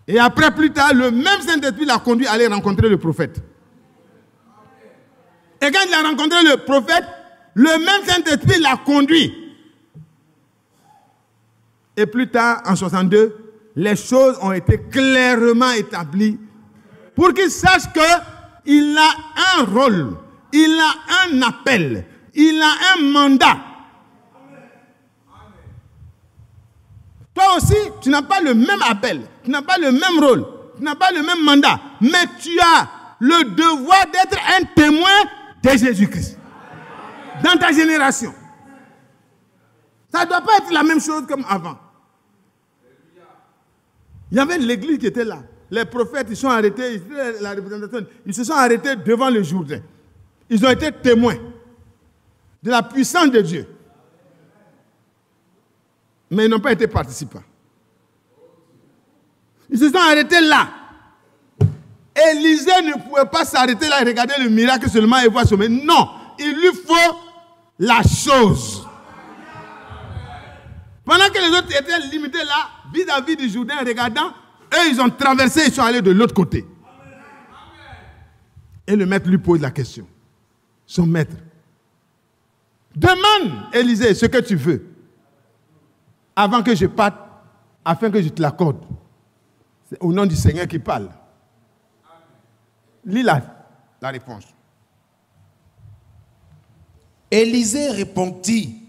Et après, plus tard, le même Saint-Esprit l'a conduit à aller rencontrer le prophète. Et quand il a rencontré le prophète, le même Saint-Esprit l'a conduit. Et plus tard, en 62, les choses ont été clairement établies pour qu'il sache qu'il a un rôle, il a un appel, il a un mandat. Toi aussi, tu n'as pas le même appel, tu n'as pas le même rôle, tu n'as pas le même mandat, mais tu as le devoir d'être un témoin de Jésus-Christ dans ta génération. Ça ne doit pas être la même chose comme avant. Il y avait l'église qui était là. Les prophètes, ils sont arrêtés, la représentation, ils se sont arrêtés devant le Jourdain. Ils ont été témoins de la puissance de Dieu. Mais ils n'ont pas été participants. Ils se sont arrêtés là. Élisée ne pouvait pas s'arrêter là et regarder le miracle seulement et voir sommet. Non, il lui faut la chose. Pendant que les autres étaient limités là, vis-à-vis du Jourdain, regardant, eux, ils ont traversé, ils sont allés de l'autre côté. Et le maître lui pose la question. Son maître. Demande, Élisée, ce que tu veux, avant que je parte, afin que je te l'accorde. C'est au nom du Seigneur qui parle. Lis la réponse. Élisée répondit,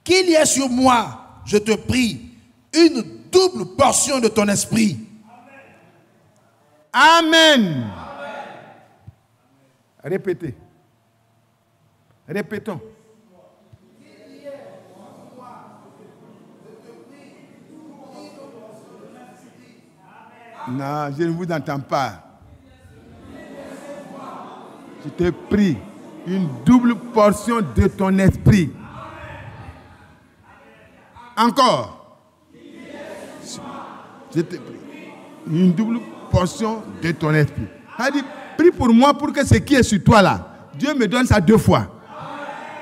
qu'il y ait sur moi, je te prie, une double portion de ton esprit. Amen. Répétez. Répétons. Non, je ne vous entends pas. Je te prie, une double portion de ton esprit. Encore. Je te prie, une double portion de ton esprit. Elle dit, prie pour moi pour que ce qui est sur toi là, Dieu me donne ça 2 fois.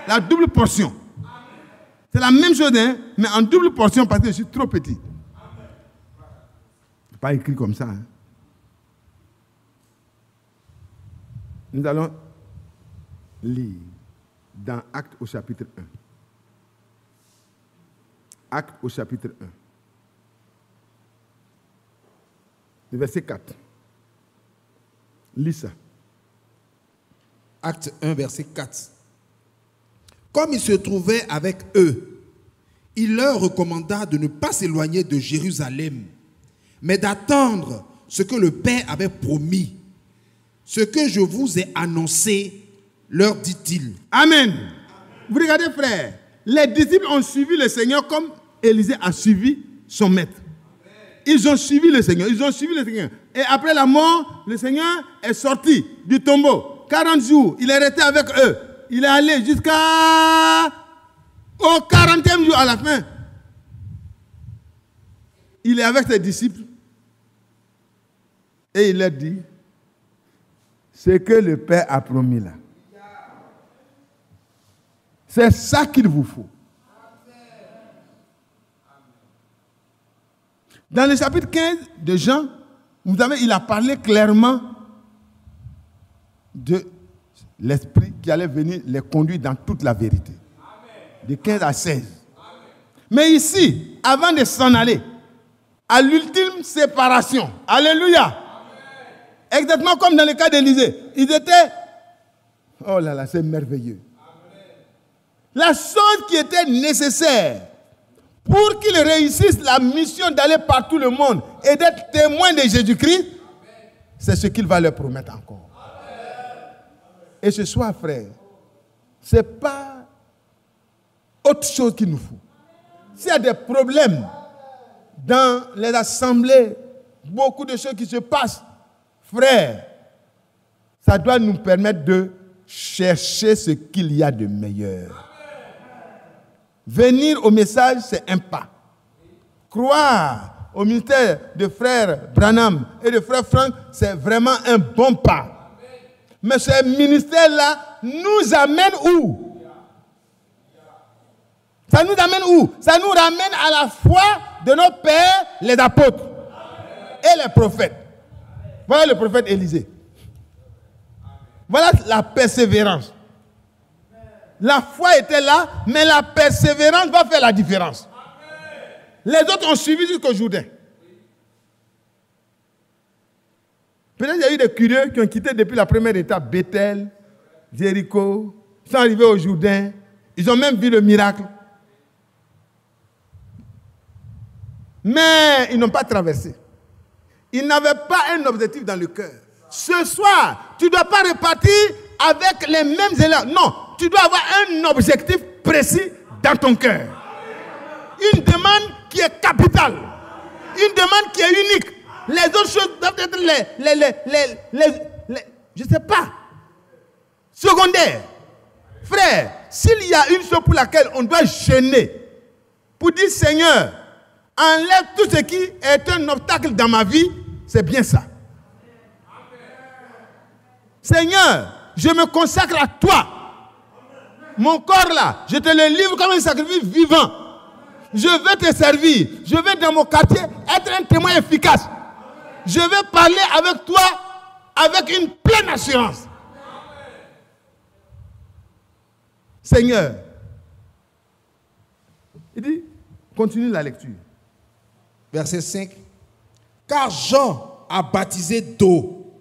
La double portion. C'est la même chose, hein, mais en double portion parce que je suis trop petit. Pas écrit comme ça. Hein. Nous allons lire dans Actes au chapitre 1. Actes au chapitre 1. Le verset 4. Lis ça. Acte 1, verset 4. Comme il se trouvait avec eux, il leur recommanda de ne pas s'éloigner de Jérusalem, mais d'attendre ce que le Père avait promis. Ce que je vous ai annoncé, leur dit-il. Amen. Vous regardez, frère, les disciples ont suivi le Seigneur comme Élisée a suivi son maître. Ils ont suivi le Seigneur, Et après la mort, le Seigneur est sorti du tombeau. 40 jours, il est resté avec eux. Il est allé jusqu'au 40e jour à la fin. Il est avec ses disciples. Et il leur dit, ce que le Père a promis là, c'est ça qu'il vous faut. Dans le chapitre 15 de Jean, il a parlé clairement de l'Esprit qui allait venir les conduire dans toute la vérité. De 15 à 16. Mais ici, avant de s'en aller, à l'ultime séparation, alléluia, exactement comme dans le cas d'Élisée, ils étaient, oh là là, c'est merveilleux. La chose qui était nécessaire pour qu'ils réussissent la mission d'aller par tout le monde et d'être témoins de Jésus-Christ, c'est ce qu'il va leur promettre encore. Et ce soir, frère, ce n'est pas autre chose qu'il nous faut. S'il y a des problèmes dans les assemblées, beaucoup de choses qui se passent, frère, ça doit nous permettre de chercher ce qu'il y a de meilleur. Venir au message, c'est un pas. Croire au ministère de frère Branham et de frère Frank, c'est vraiment un bon pas. Mais ce ministère-là nous amène où? Ça nous amène où? Ça nous ramène à la foi de nos pères, les apôtres et les prophètes. Voilà le prophète Élisée. Voilà la persévérance. La foi était là, mais la persévérance va faire la différence. Les autres ont suivi jusqu'au Jourdain. Peut-être qu'il y a eu des curieux qui ont quitté depuis la première étape, Bethel, Jéricho, ils sont arrivés au Jourdain, ils ont même vu le miracle. Mais ils n'ont pas traversé. Ils n'avaient pas un objectif dans le cœur. Ce soir, tu ne dois pas repartir avec les mêmes élèves. Non, tu dois avoir un objectif précis dans ton cœur. Une demande qui est capitale. Une demande qui est unique. Les autres choses doivent être je ne sais pas, secondaires. Frère, s'il y a une chose pour laquelle on doit jeûner, pour dire Seigneur, enlève tout ce qui est un obstacle dans ma vie, c'est bien ça. Seigneur, je me consacre à toi. Mon corps là, je te le livre comme un sacrifice vivant. Je veux te servir. Je veux dans mon quartier être un témoin efficace. Je veux parler avec toi avec une pleine assurance. Seigneur, il dit, continue la lecture. Verset 5. Car Jean a baptisé d'eau,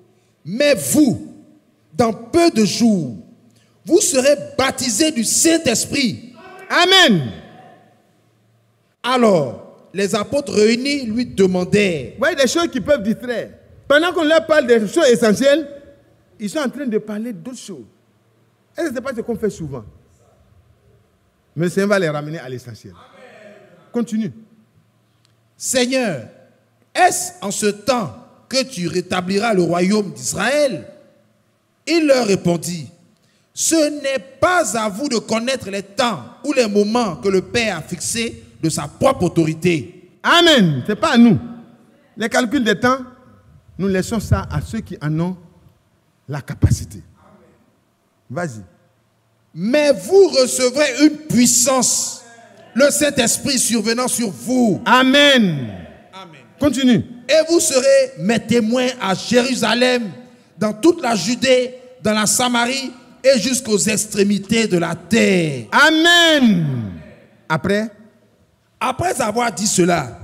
mais vous, dans peu de jours, vous serez baptisés du Saint-Esprit. Amen. Alors, les apôtres réunis lui demandèrent. Vous voyez des choses qui peuvent distraire. Pendant qu'on leur parle des choses essentielles, ils sont en train de parler d'autres choses. Et ce n'est pas ce qu'on fait souvent. Mais le Seigneur va les ramener à l'essentiel. Continue. Seigneur, est-ce en ce temps que tu rétabliras le royaume d'Israël? Il leur répondit, ce n'est pas à vous de connaître les temps ou les moments que le Père a fixés de sa propre autorité. Amen. Ce n'est pas à nous. Les calculs des temps, nous laissons ça à ceux qui en ont la capacité. Vas-y. Mais vous recevrez une puissance, le Saint-Esprit survenant sur vous. Amen. Amen. Continue. Et vous serez mes témoins à Jérusalem, dans toute la Judée, dans la Samarie et jusqu'aux extrémités de la terre. Amen. Après avoir dit cela,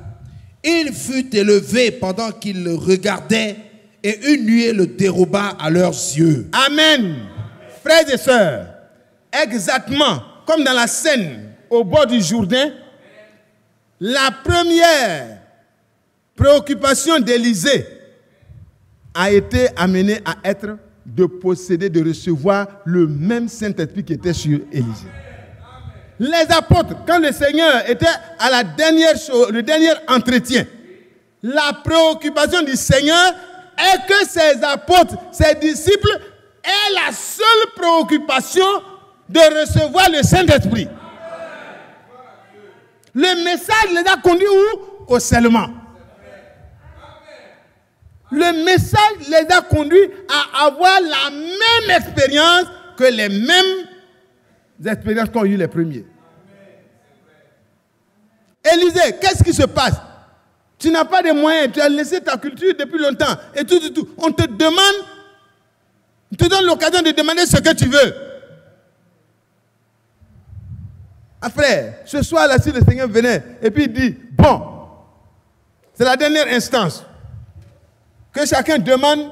il fut élevé pendant qu'ils le regardaient et une nuée le déroba à leurs yeux. Amen. Frères et sœurs, exactement comme dans la scène au bord du Jourdain, la première préoccupation d'Élisée a été amenée à être de posséder, de recevoir le même Saint-Esprit qui était sur Élisée. Les apôtres, quand le Seigneur était à la le dernier entretien, la préoccupation du Seigneur est que ses apôtres, ses disciples aient la seule préoccupation de recevoir le Saint-Esprit. Le message les a conduits où? Au scellement. Le message les a conduits à avoir la même expérience que les mêmes expériences qu'ont eu les premiers. Élisée, qu'est-ce qui se passe? Tu n'as pas de moyens, tu as laissé ta culture depuis longtemps. Et tout. On te demande, on te donne l'occasion de demander ce que tu veux. Après, ce soir-là, si le Seigneur venait et puis il dit, bon, c'est la dernière instance. Que chacun demande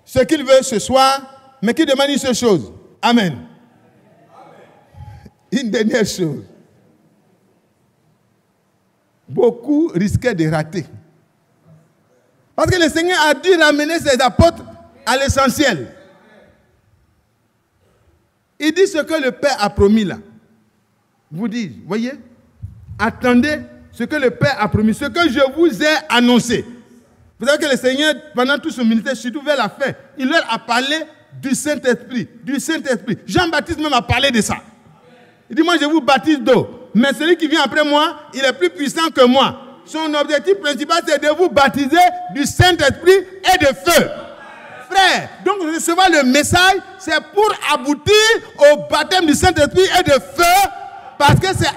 ce qu'il veut ce soir, mais qu'il demande une seule chose. Amen. Une dernière chose. Beaucoup risquaient de rater. Parce que le Seigneur a dû ramener ses apôtres à l'essentiel. Il dit ce que le Père a promis là. Vous dites, voyez, attendez ce que le Père a promis, ce que je vous ai annoncé. Vous savez que le Seigneur, pendant tout son ministère, surtout vers la fin, il leur a parlé du Saint-Esprit, Jean-Baptiste même a parlé de ça. Il dit, moi je vous baptise d'eau, mais celui qui vient après moi, il est plus puissant que moi. Son objectif principal, c'est de vous baptiser du Saint-Esprit et de feu. Frère, donc recevoir le message, c'est pour aboutir au baptême du Saint-Esprit et de feu, parce que c'est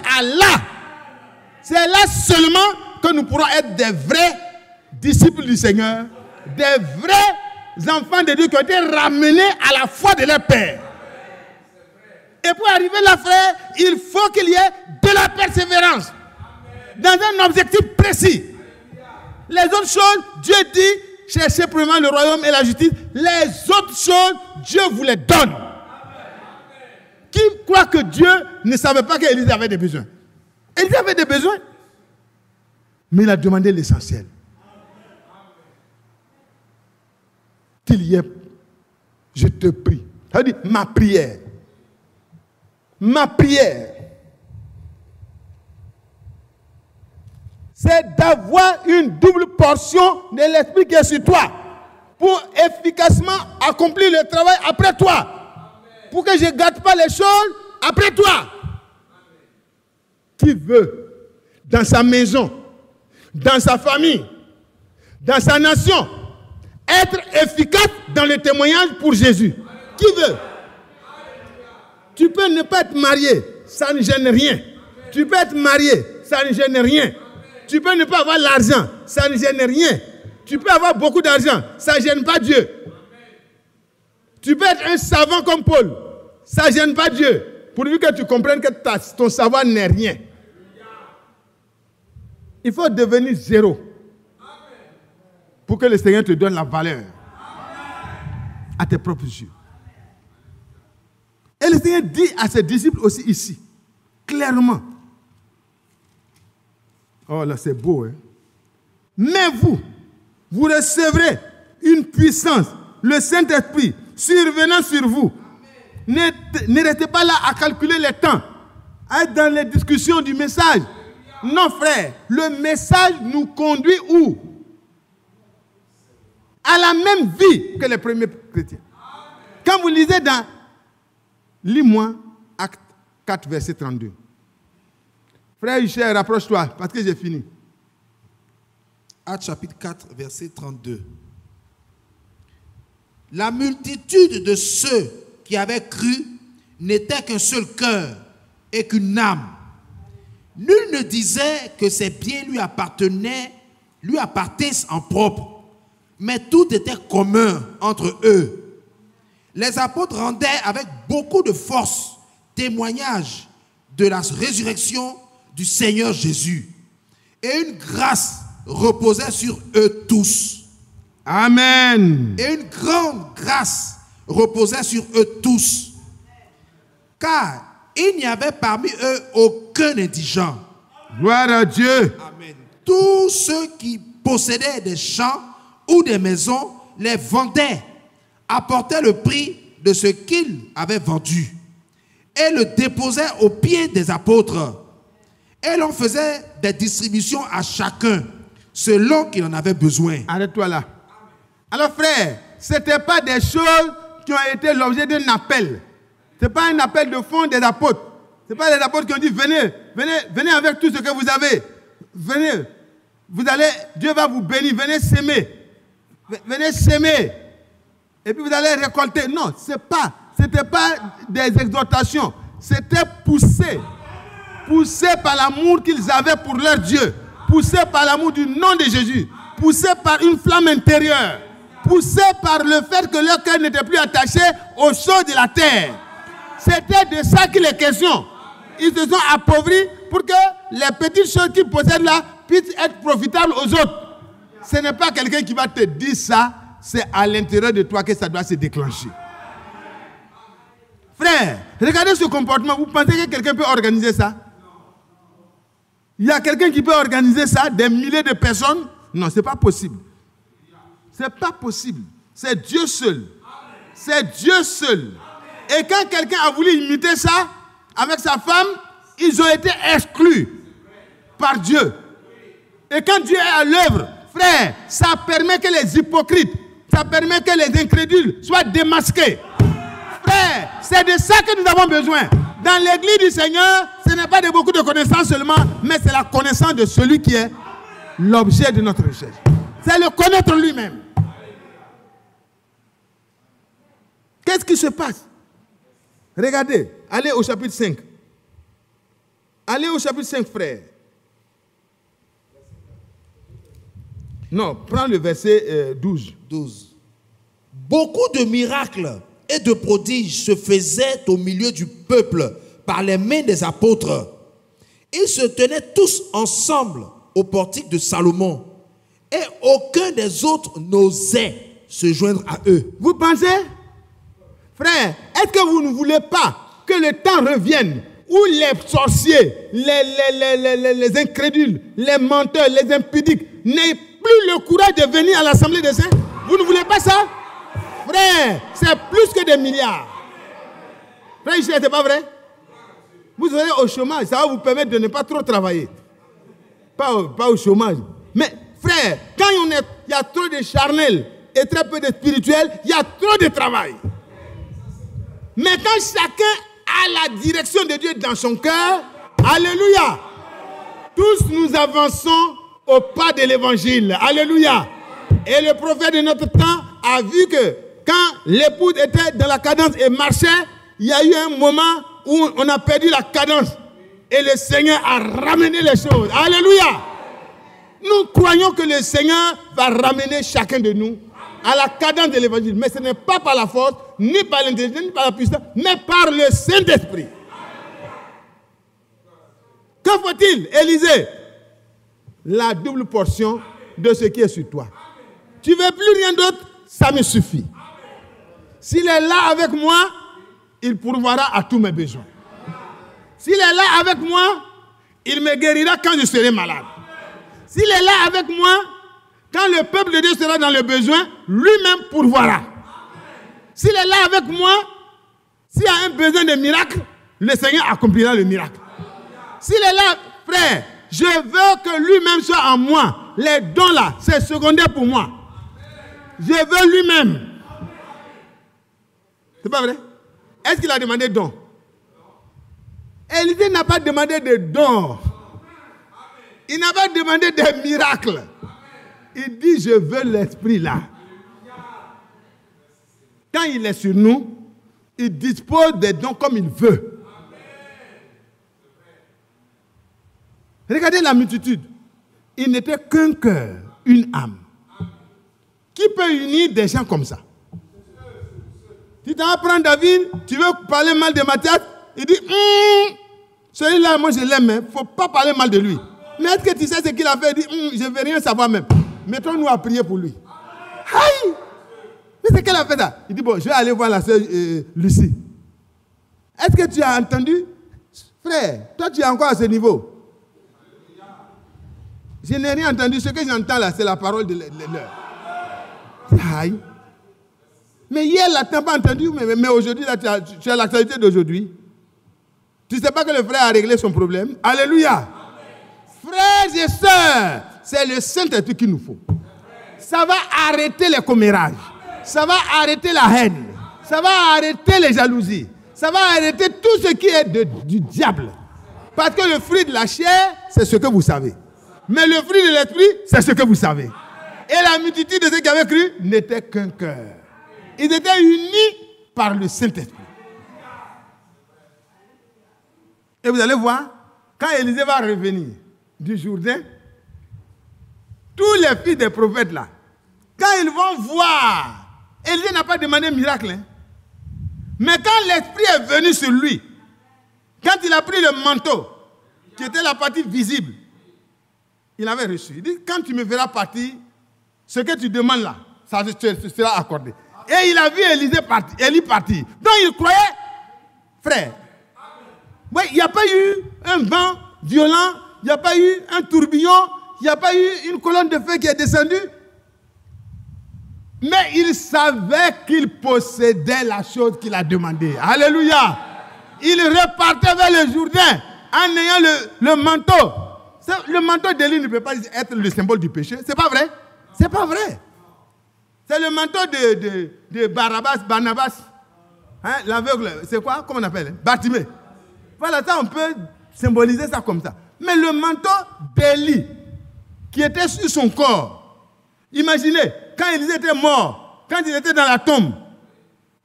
là seulement que nous pourrons être des vrais disciples du Seigneur, des vrais enfants de Dieu qui ont été ramenés à la foi de leur Père. Et pour arriver là, frère, il faut qu'il y ait de la persévérance dans un objectif précis. Les autres choses, Dieu dit, cherchez premièrement le royaume et la justice. Les autres choses, Dieu vous les donne. Qui croit que Dieu ne savait pas qu'Élisée avait des besoins? Élisée avait des besoins. Mais il a demandé l'essentiel. Qu'il y ait, je te prie. Ça veut dire ma prière. Ma prière, c'est d'avoir une double portion de l'Esprit qui est sur toi pour efficacement accomplir le travail après toi. Pour que je ne gâte pas les choses après toi. Qui veut, dans sa maison, dans sa famille, dans sa nation, être efficace dans le témoignage pour Jésus? Qui veut? Tu peux ne pas être marié, ça ne gêne rien. Tu peux être marié, ça ne gêne rien. Tu peux ne pas avoir l'argent, ça ne gêne rien. Tu peux avoir beaucoup d'argent, ça ne gêne pas Dieu. Tu peux être un savant comme Paul, ça ne gêne pas Dieu. Pourvu que tu comprennes que ton savoir n'est rien. Il faut devenir zéro pour que le Seigneur te donne la valeur à tes propres yeux. Et le Seigneur dit à ses disciples aussi ici, clairement. Oh là, c'est beau, hein? Mais vous recevrez une puissance, le Saint-Esprit, survenant sur vous. Ne restez pas là à calculer les temps, à être dans les discussions du message. Non, frère, le message nous conduit où? À la même vie que les premiers chrétiens. Quand vous lisez dans... Lis-moi Acte 4, verset 32. Frère Richard, rapproche-toi, parce que j'ai fini. Acte chapitre 4, verset 32. La multitude de ceux qui avaient cru n'était qu'un seul cœur et qu'une âme. Nul ne disait que ses biens lui appartinssent en propre, mais tout était commun entre eux. Les apôtres rendaient avec beaucoup de force témoignage de la résurrection du Seigneur Jésus. Et une grâce reposait sur eux tous. Amen. Et une grande grâce reposait sur eux tous. Car il n'y avait parmi eux aucun indigent. Gloire à Dieu. Amen. Tous ceux qui possédaient des champs ou des maisons les vendaient, apportaient le prix de ce qu'ils avaient vendu et le déposaient aux pieds des apôtres. Et l'on faisait des distributions à chacun selon qu'il en avait besoin. Arrête-toi là. Alors frère, ce n'était pas des choses qui ont été l'objet d'un appel. Ce n'est pas un appel de fond des apôtres. Ce n'est pas les apôtres qui ont dit venez avec tout ce que vous avez. Venez, Dieu va vous bénir, venez s'aimer. Venez s'aimer. Et puis vous allez récolter. Non, ce n'était pas des exhortations. C'était poussé par l'amour qu'ils avaient pour leur Dieu. poussés par l'amour du nom de Jésus, poussés par une flamme intérieure, poussés par le fait que leur cœur n'était plus attaché aux choses de la terre. C'était de ça qu'il est question. Ils se sont appauvris pour que les petites choses qu'ils possèdent là puissent être profitables aux autres. Ce n'est pas quelqu'un qui va te dire ça, c'est à l'intérieur de toi que ça doit se déclencher. Frère, regardez ce comportement. Vous pensez que quelqu'un peut organiser ça? Il y a quelqu'un qui peut organiser ça, des milliers de personnes? Non, ce n'est pas possible. Ce n'est pas possible. C'est Dieu seul. C'est Dieu seul. Et quand quelqu'un a voulu imiter ça avec sa femme, ils ont été exclus par Dieu. Et quand Dieu est à l'œuvre, frère, ça permet que les hypocrites, ça permet que les incrédules soient démasqués. Frère, c'est de ça que nous avons besoin. Dans l'église du Seigneur, ce n'est pas de beaucoup de connaissances seulement, mais c'est la connaissance de celui qui est l'objet de notre recherche. C'est le connaître lui-même. Qu'est-ce qui se passe? Regardez, allez au chapitre 5. Allez au chapitre 5, frère. Non, prends le verset 12. 12. Beaucoup de miracles et de prodiges se faisaient au milieu du peuple par les mains des apôtres. Ils se tenaient tous ensemble au portique de Salomon et aucun des autres n'osait se joindre à eux. Vous pensez? Frère, est-ce que vous ne voulez pas que le temps revienne où les sorciers, les incrédules, les menteurs, les impudiques n'aient plus le courage de venir à l'Assemblée des saints? Vous ne voulez pas ça? Frère, c'est plus que des milliards. Frère, ici, c'est pas vrai? Vous serez au chômage, ça va vous permettre de ne pas trop travailler. Pas au chômage. Mais frère, quand il y a trop de charnel et très peu de spirituel, il y a trop de travail. Mais quand chacun a la direction de Dieu dans son cœur, alléluia, tous nous avançons au pas de l'évangile, alléluia. Et le prophète de notre temps a vu que quand l'épouse était dans la cadence et marchait, il y a eu un moment où on a perdu la cadence et le Seigneur a ramené les choses, alléluia. Nous croyons que le Seigneur va ramener chacun de nous à la cadence de l'évangile. Mais ce n'est pas par la force, ni par l'intelligence, ni par la puissance, mais par le Saint-Esprit. Que faut-il, Élisée? La double portion de ce qui est sur toi. Tu ne veux plus rien d'autre, ça me suffit. S'il est là avec moi, il pourvoira à tous mes besoins. S'il est là avec moi, il me guérira quand je serai malade. S'il est là avec moi, quand le peuple de Dieu sera dans le besoin, lui-même pourvoira. S'il est là avec moi, s'il y a un besoin de miracle, le Seigneur accomplira le miracle. S'il est là, frère, je veux que lui-même soit en moi. Les dons là, c'est secondaire pour moi. Je veux lui-même. C'est pas vrai? Est-ce qu'il a demandé don? Élisée n'a pas demandé de dons. Il n'a pas demandé des miracles. Il dit, je veux l'esprit là. Quand il est sur nous, il dispose des dons comme il veut. Regardez la multitude. Il n'était qu'un cœur, une âme. Qui peut unir des gens comme ça? Tu t'en prends David, tu veux parler mal de Mathias, il dit, celui-là, moi je l'aime, il ne faut pas parler mal de lui. Mais est-ce que tu sais ce qu'il a fait? Il dit, je ne veux rien savoir même. Mettons-nous à prier pour lui. Aïe! Mais c'est qu'elle a fait ça. Il dit, bon, je vais aller voir la sœur Lucie. Est-ce que tu as entendu? Frère, toi tu es encore à ce niveau. Je n'ai rien entendu. Ce que j'entends là, c'est la parole de l'heure. Aïe! Mais hier, là, tu n'as pas entendu, mais aujourd'hui, là, tu as l'actualité d'aujourd'hui. Tu ne sais pas que le frère a réglé son problème. Alléluia! Frères et sœurs, c'est le Saint-Esprit qu'il nous faut. Ça va arrêter les commérages. Ça va arrêter la haine. Ça va arrêter les jalousies. Ça va arrêter tout ce qui est du diable. Parce que le fruit de la chair, c'est ce que vous savez. Mais le fruit de l'esprit, c'est ce que vous savez. Et la multitude de ceux qui avaient cru n'était qu'un cœur. Ils étaient unis par le Saint-Esprit. Et vous allez voir, quand Élisée va revenir du Jourdain, les fils des prophètes là, quand ils vont voir, Élie n'a pas demandé un miracle. Hein. Mais quand l'esprit est venu sur lui, quand il a pris le manteau, qui était la partie visible, il avait reçu. Il dit, quand tu me verras partir, ce que tu demandes là, ça te sera accordé. Et il a vu Élie partir. Donc il croyait, frère. Oui, il n'y a pas eu un vent violent, il n'y a pas eu un tourbillon, il n'y a pas eu une colonne de feu qui est descendue. Mais il savait qu'il possédait la chose qu'il a demandée. Alléluia. Il repartait vers le Jourdain en ayant le manteau. Le manteau d'Élie ne peut pas être le symbole du péché. C'est pas vrai? C'est pas vrai. C'est le manteau de Barnabas. Hein, l'aveugle, c'est quoi? Comment on appelle? Bartimée. Voilà, ça on peut symboliser ça comme ça. Mais le manteau d'Élie, qui était sur son corps, imaginez, quand il était mort, quand il était dans la tombe,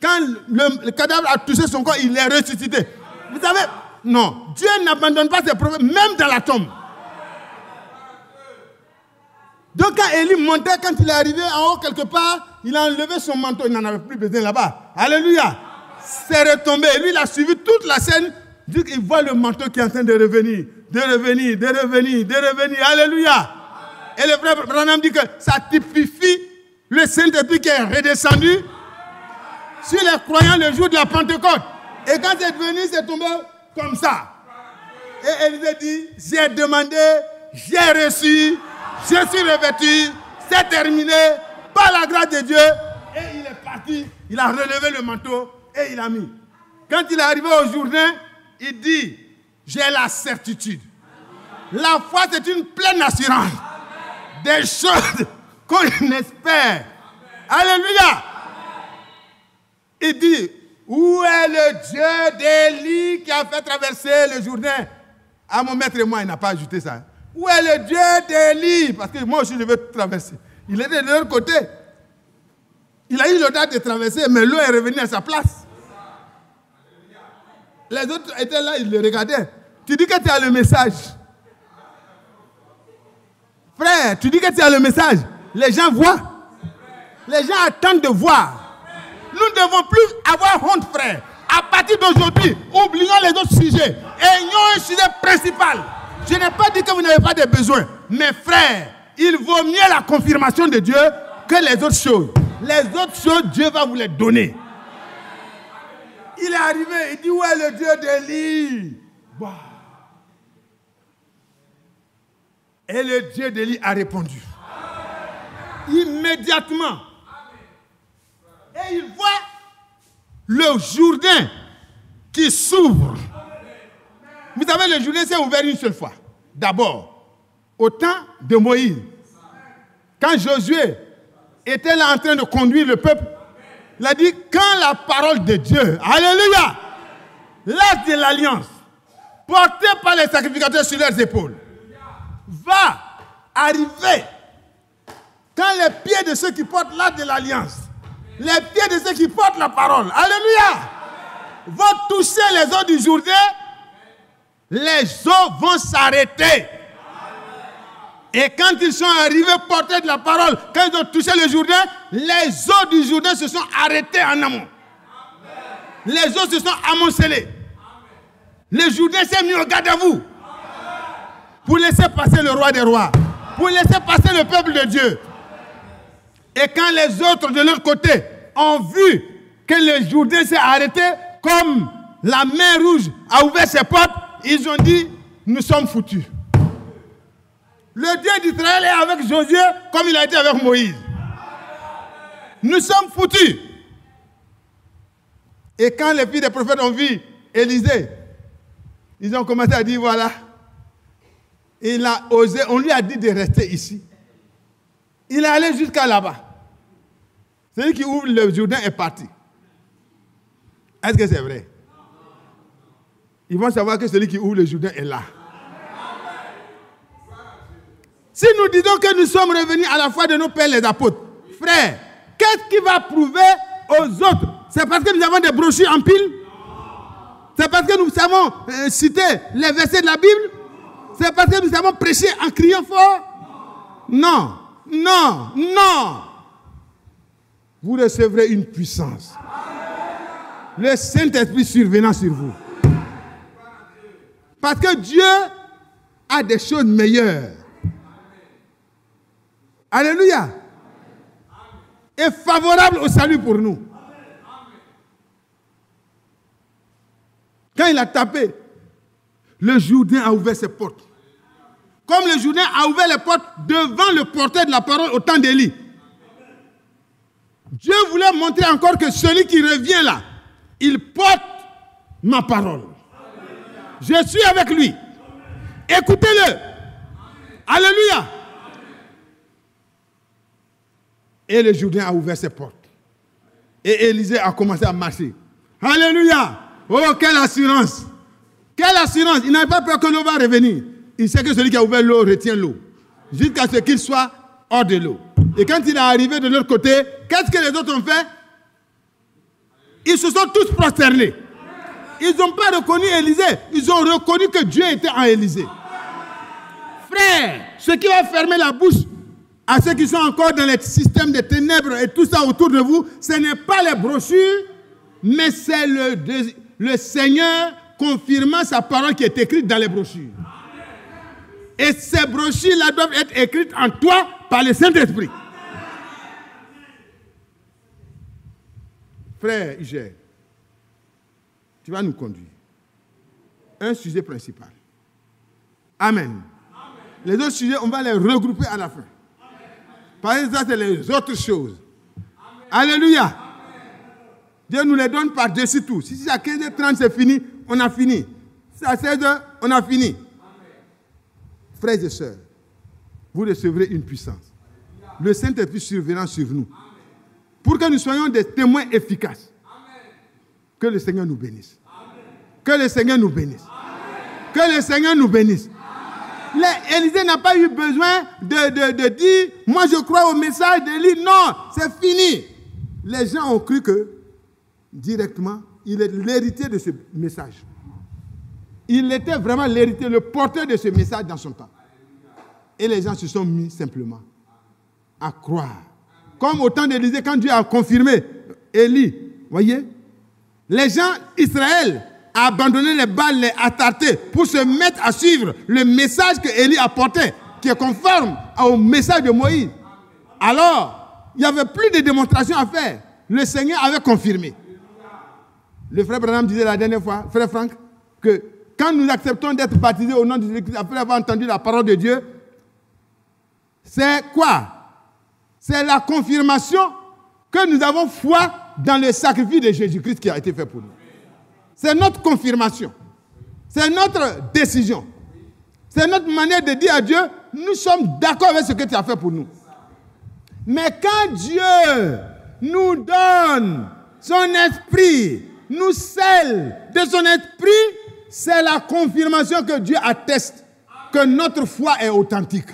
quand le cadavre a touché son corps, il est ressuscité. Vous savez, non, Dieu n'abandonne pas ses prophètes, même dans la tombe. Donc quand Élie montait, quand il est arrivé en haut quelque part, il a enlevé son manteau, il n'en avait plus besoin là-bas. Alléluia. C'est retombé. Lui, il a suivi toute la scène. Il voit le manteau qui est en train de revenir. Alléluia. Et le frère Branham dit que ça typifie le Saint-Esprit qui est redescendu sur les croyants le jour de la Pentecôte. Et quand c'est venu, c'est tombé comme ça. Et Élisée dit, j'ai demandé, j'ai reçu, je suis revêtu, c'est terminé, par la grâce de Dieu. Et il est parti, il a relevé le manteau et il a mis. Quand il est arrivé au Jourdain, il dit, j'ai la certitude. La foi, c'est une pleine assurance des choses qu'on espère. Alléluia. Il dit, où est le Dieu d'Élie qui a fait traverser le Jourdain? À mon maître et moi, il n'a pas ajouté ça. Où est le Dieu d'Élie? Parce que moi aussi, je veux traverser. Il était de l'autre côté. Il a eu l'audace de traverser, mais l'eau est revenue à sa place. Les autres étaient là, ils le regardaient. Tu dis que tu as le message. Frère, tu dis que tu as le message. Les gens voient. Les gens attendent de voir. Nous ne devons plus avoir honte, frère. À partir d'aujourd'hui, oublions les autres sujets. Ayons un sujet principal. Je n'ai pas dit que vous n'avez pas de besoins. Mais frère, il vaut mieux la confirmation de Dieu que les autres choses. Les autres choses, Dieu va vous les donner. Il est arrivé, il dit, où est le Dieu d'Élie? Wow. Et le Dieu d'Élie a répondu. Immédiatement. Et il voit le Jourdain qui s'ouvre. Vous savez, le Jourdain s'est ouvert une seule fois. D'abord, au temps de Moïse. Quand Josué était là en train de conduire le peuple, il a dit, quand la parole de Dieu, alléluia, l'arche de l'alliance, portée par les sacrificateurs sur leurs épaules, va arriver, quand les pieds de ceux qui portent l'arche de l'alliance, les pieds de ceux qui portent la parole, alléluia, vont toucher les eaux du Jourdain, les eaux vont s'arrêter. Et quand ils sont arrivés portés de la parole, quand ils ont touché le Jourdain, les eaux du Jourdain se sont arrêtées en amont. Les eaux se sont amoncelées. Le Jourdain s'est mis au garde à vous pour laisser passer le roi des rois, pour laisser passer le peuple de Dieu. Et quand les autres de l'autre côté ont vu que le Jourdain s'est arrêté, comme la mer Rouge a ouvert ses portes, ils ont dit, nous sommes foutus. Le Dieu d'Israël est avec Josué comme il a été avec Moïse. Nous sommes foutus. Et quand les filles des prophètes ont vu Élisée, ils ont commencé à dire, voilà, il a osé, on lui a dit de rester ici. Il est allé jusqu'à là-bas. Celui qui ouvre le Jourdain est parti. Est-ce que c'est vrai? Ils vont savoir que celui qui ouvre le Jourdain est là. Si nous disons que nous sommes revenus à la foi de nos pères les apôtres, frère, qu'est-ce qui va prouver aux autres? C'est parce que nous avons des brochures en pile? C'est parce que nous savons citer les versets de la Bible? C'est parce que nous savons prêcher en criant fort? Non. non, non. Vous recevrez une puissance. Le Saint-Esprit survenant sur vous. Parce que Dieu a des choses meilleures. Alléluia. Et favorable au salut pour nous. Quand il a tapé, le Jourdain a ouvert ses portes. Comme le Jourdain a ouvert les portes devant le porteur de la parole au temps d'Élie. Dieu voulait montrer encore que celui qui revient là, il porte ma parole. Je suis avec lui. Écoutez-le. Alléluia. Et le Jourdain a ouvert ses portes. Et Élisée a commencé à marcher. Alléluia. Oh, quelle assurance. Quelle assurance. Il n'a pas peur que l'eau va revenir. Il sait que celui qui a ouvert l'eau retient l'eau. Jusqu'à ce qu'il soit hors de l'eau. Et quand il est arrivé de l'autre côté, qu'est-ce que les autres ont fait? Ils se sont tous prosternés. Ils n'ont pas reconnu Élisée. Ils ont reconnu que Dieu était en Élisée. Frère, ce qui va fermer la bouche à ceux qui sont encore dans les systèmes de ténèbres et tout ça autour de vous, ce n'est pas les brochures, mais c'est le Seigneur confirmant sa parole qui est écrite dans les brochures. Et ces brochures-là doivent être écrites en toi par le Saint-Esprit. Frère Iger, tu vas nous conduire. Un sujet principal. Amen. Les autres sujets, on va les regrouper à la fin. Parce que ça, c'est les autres choses. Alléluia. Dieu nous les donne par-dessus tout. Si c'est à 15h30, c'est fini, on a fini. Si c'est à 16h, on a fini. Frères et sœurs, vous recevrez une puissance. Le Saint-Esprit survenant sur nous. Pour que nous soyons des témoins efficaces. Que le Seigneur nous bénisse. Que le Seigneur nous bénisse. Que le Seigneur nous bénisse. Élisée n'a pas eu besoin de dire, moi je crois au message d'Élie. Non, c'est fini. Les gens ont cru que, directement, il est l'héritier de ce message. Il était vraiment l'héritier, le porteur de ce message dans son temps. Et les gens se sont mis simplement à croire. Comme au temps d'Élisée, quand Dieu a confirmé Élie, voyez, les gens, Israël, a abandonné les Baals, les Astartés, pour se mettre à suivre le message que Élie apportait, qui est conforme au message de Moïse. Alors, il n'y avait plus de démonstration à faire. Le Seigneur avait confirmé. Le frère Branham disait la dernière fois, frère Franck, que quand nous acceptons d'être baptisés au nom de Jésus-Christ, après avoir entendu la parole de Dieu, c'est quoi? C'est la confirmation que nous avons foi dans le sacrifice de Jésus-Christ qui a été fait pour nous. C'est notre confirmation. C'est notre décision. C'est notre manière de dire à Dieu, nous sommes d'accord avec ce que tu as fait pour nous. Mais quand Dieu nous donne son esprit, nous scelle de son esprit, c'est la confirmation que Dieu atteste que notre foi est authentique.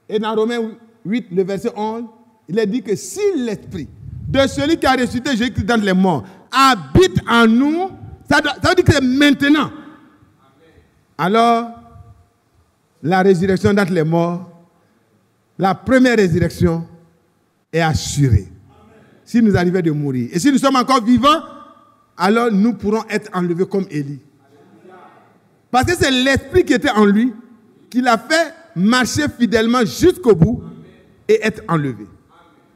Et dans Romains 8, le verset 11, il est dit que si l'esprit de celui qui a ressuscité Jésus-Christ dans les morts habite en nous, ça veut dire que c'est maintenant. Alors, la résurrection d'entre les morts, la première résurrection est assurée. Si nous arrivons de mourir. Et si nous sommes encore vivants, alors nous pourrons être enlevés comme Élie. Parce que c'est l'esprit qui était en lui qui l'a fait marcher fidèlement jusqu'au bout et être enlevé.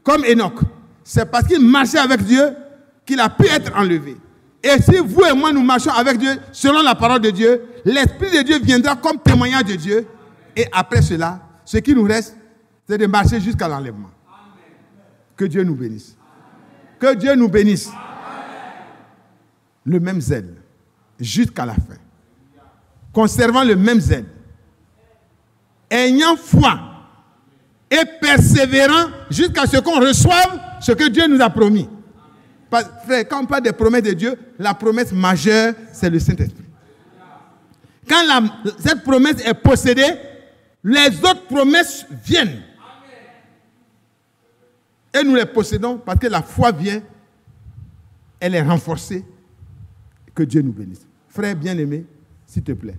Comme Enoch. C'est parce qu'il marchait avec Dieu qu'il a pu être enlevé. Et si vous et moi nous marchons avec Dieu selon la parole de Dieu, l'Esprit de Dieu viendra comme témoignage de Dieu. Et après cela, ce qui nous reste, c'est de marcher jusqu'à l'enlèvement. Que Dieu nous bénisse. Que Dieu nous bénisse. Le même zèle jusqu'à la fin. Conservant le même zèle. Ayant foi et persévérant jusqu'à ce qu'on reçoive ce que Dieu nous a promis. Frère, quand on parle des promesses de Dieu, la promesse majeure, c'est le Saint-Esprit. Quand cette promesse est possédée, les autres promesses viennent. Et nous les possédons parce que la foi vient, elle est renforcée. Que Dieu nous bénisse. Frère bien-aimé, s'il te plaît.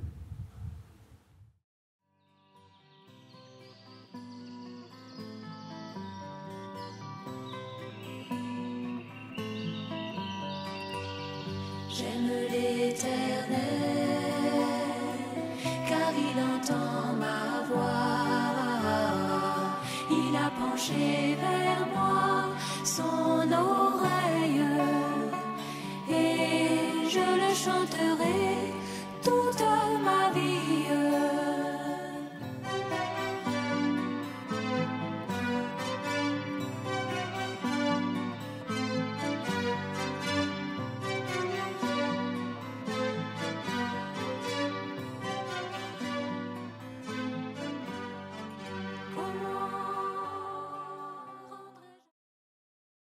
J'aime l'Éternel, car il entend ma voix. Il a penché vers moi son oreille, et je le chanterai toute ma vie.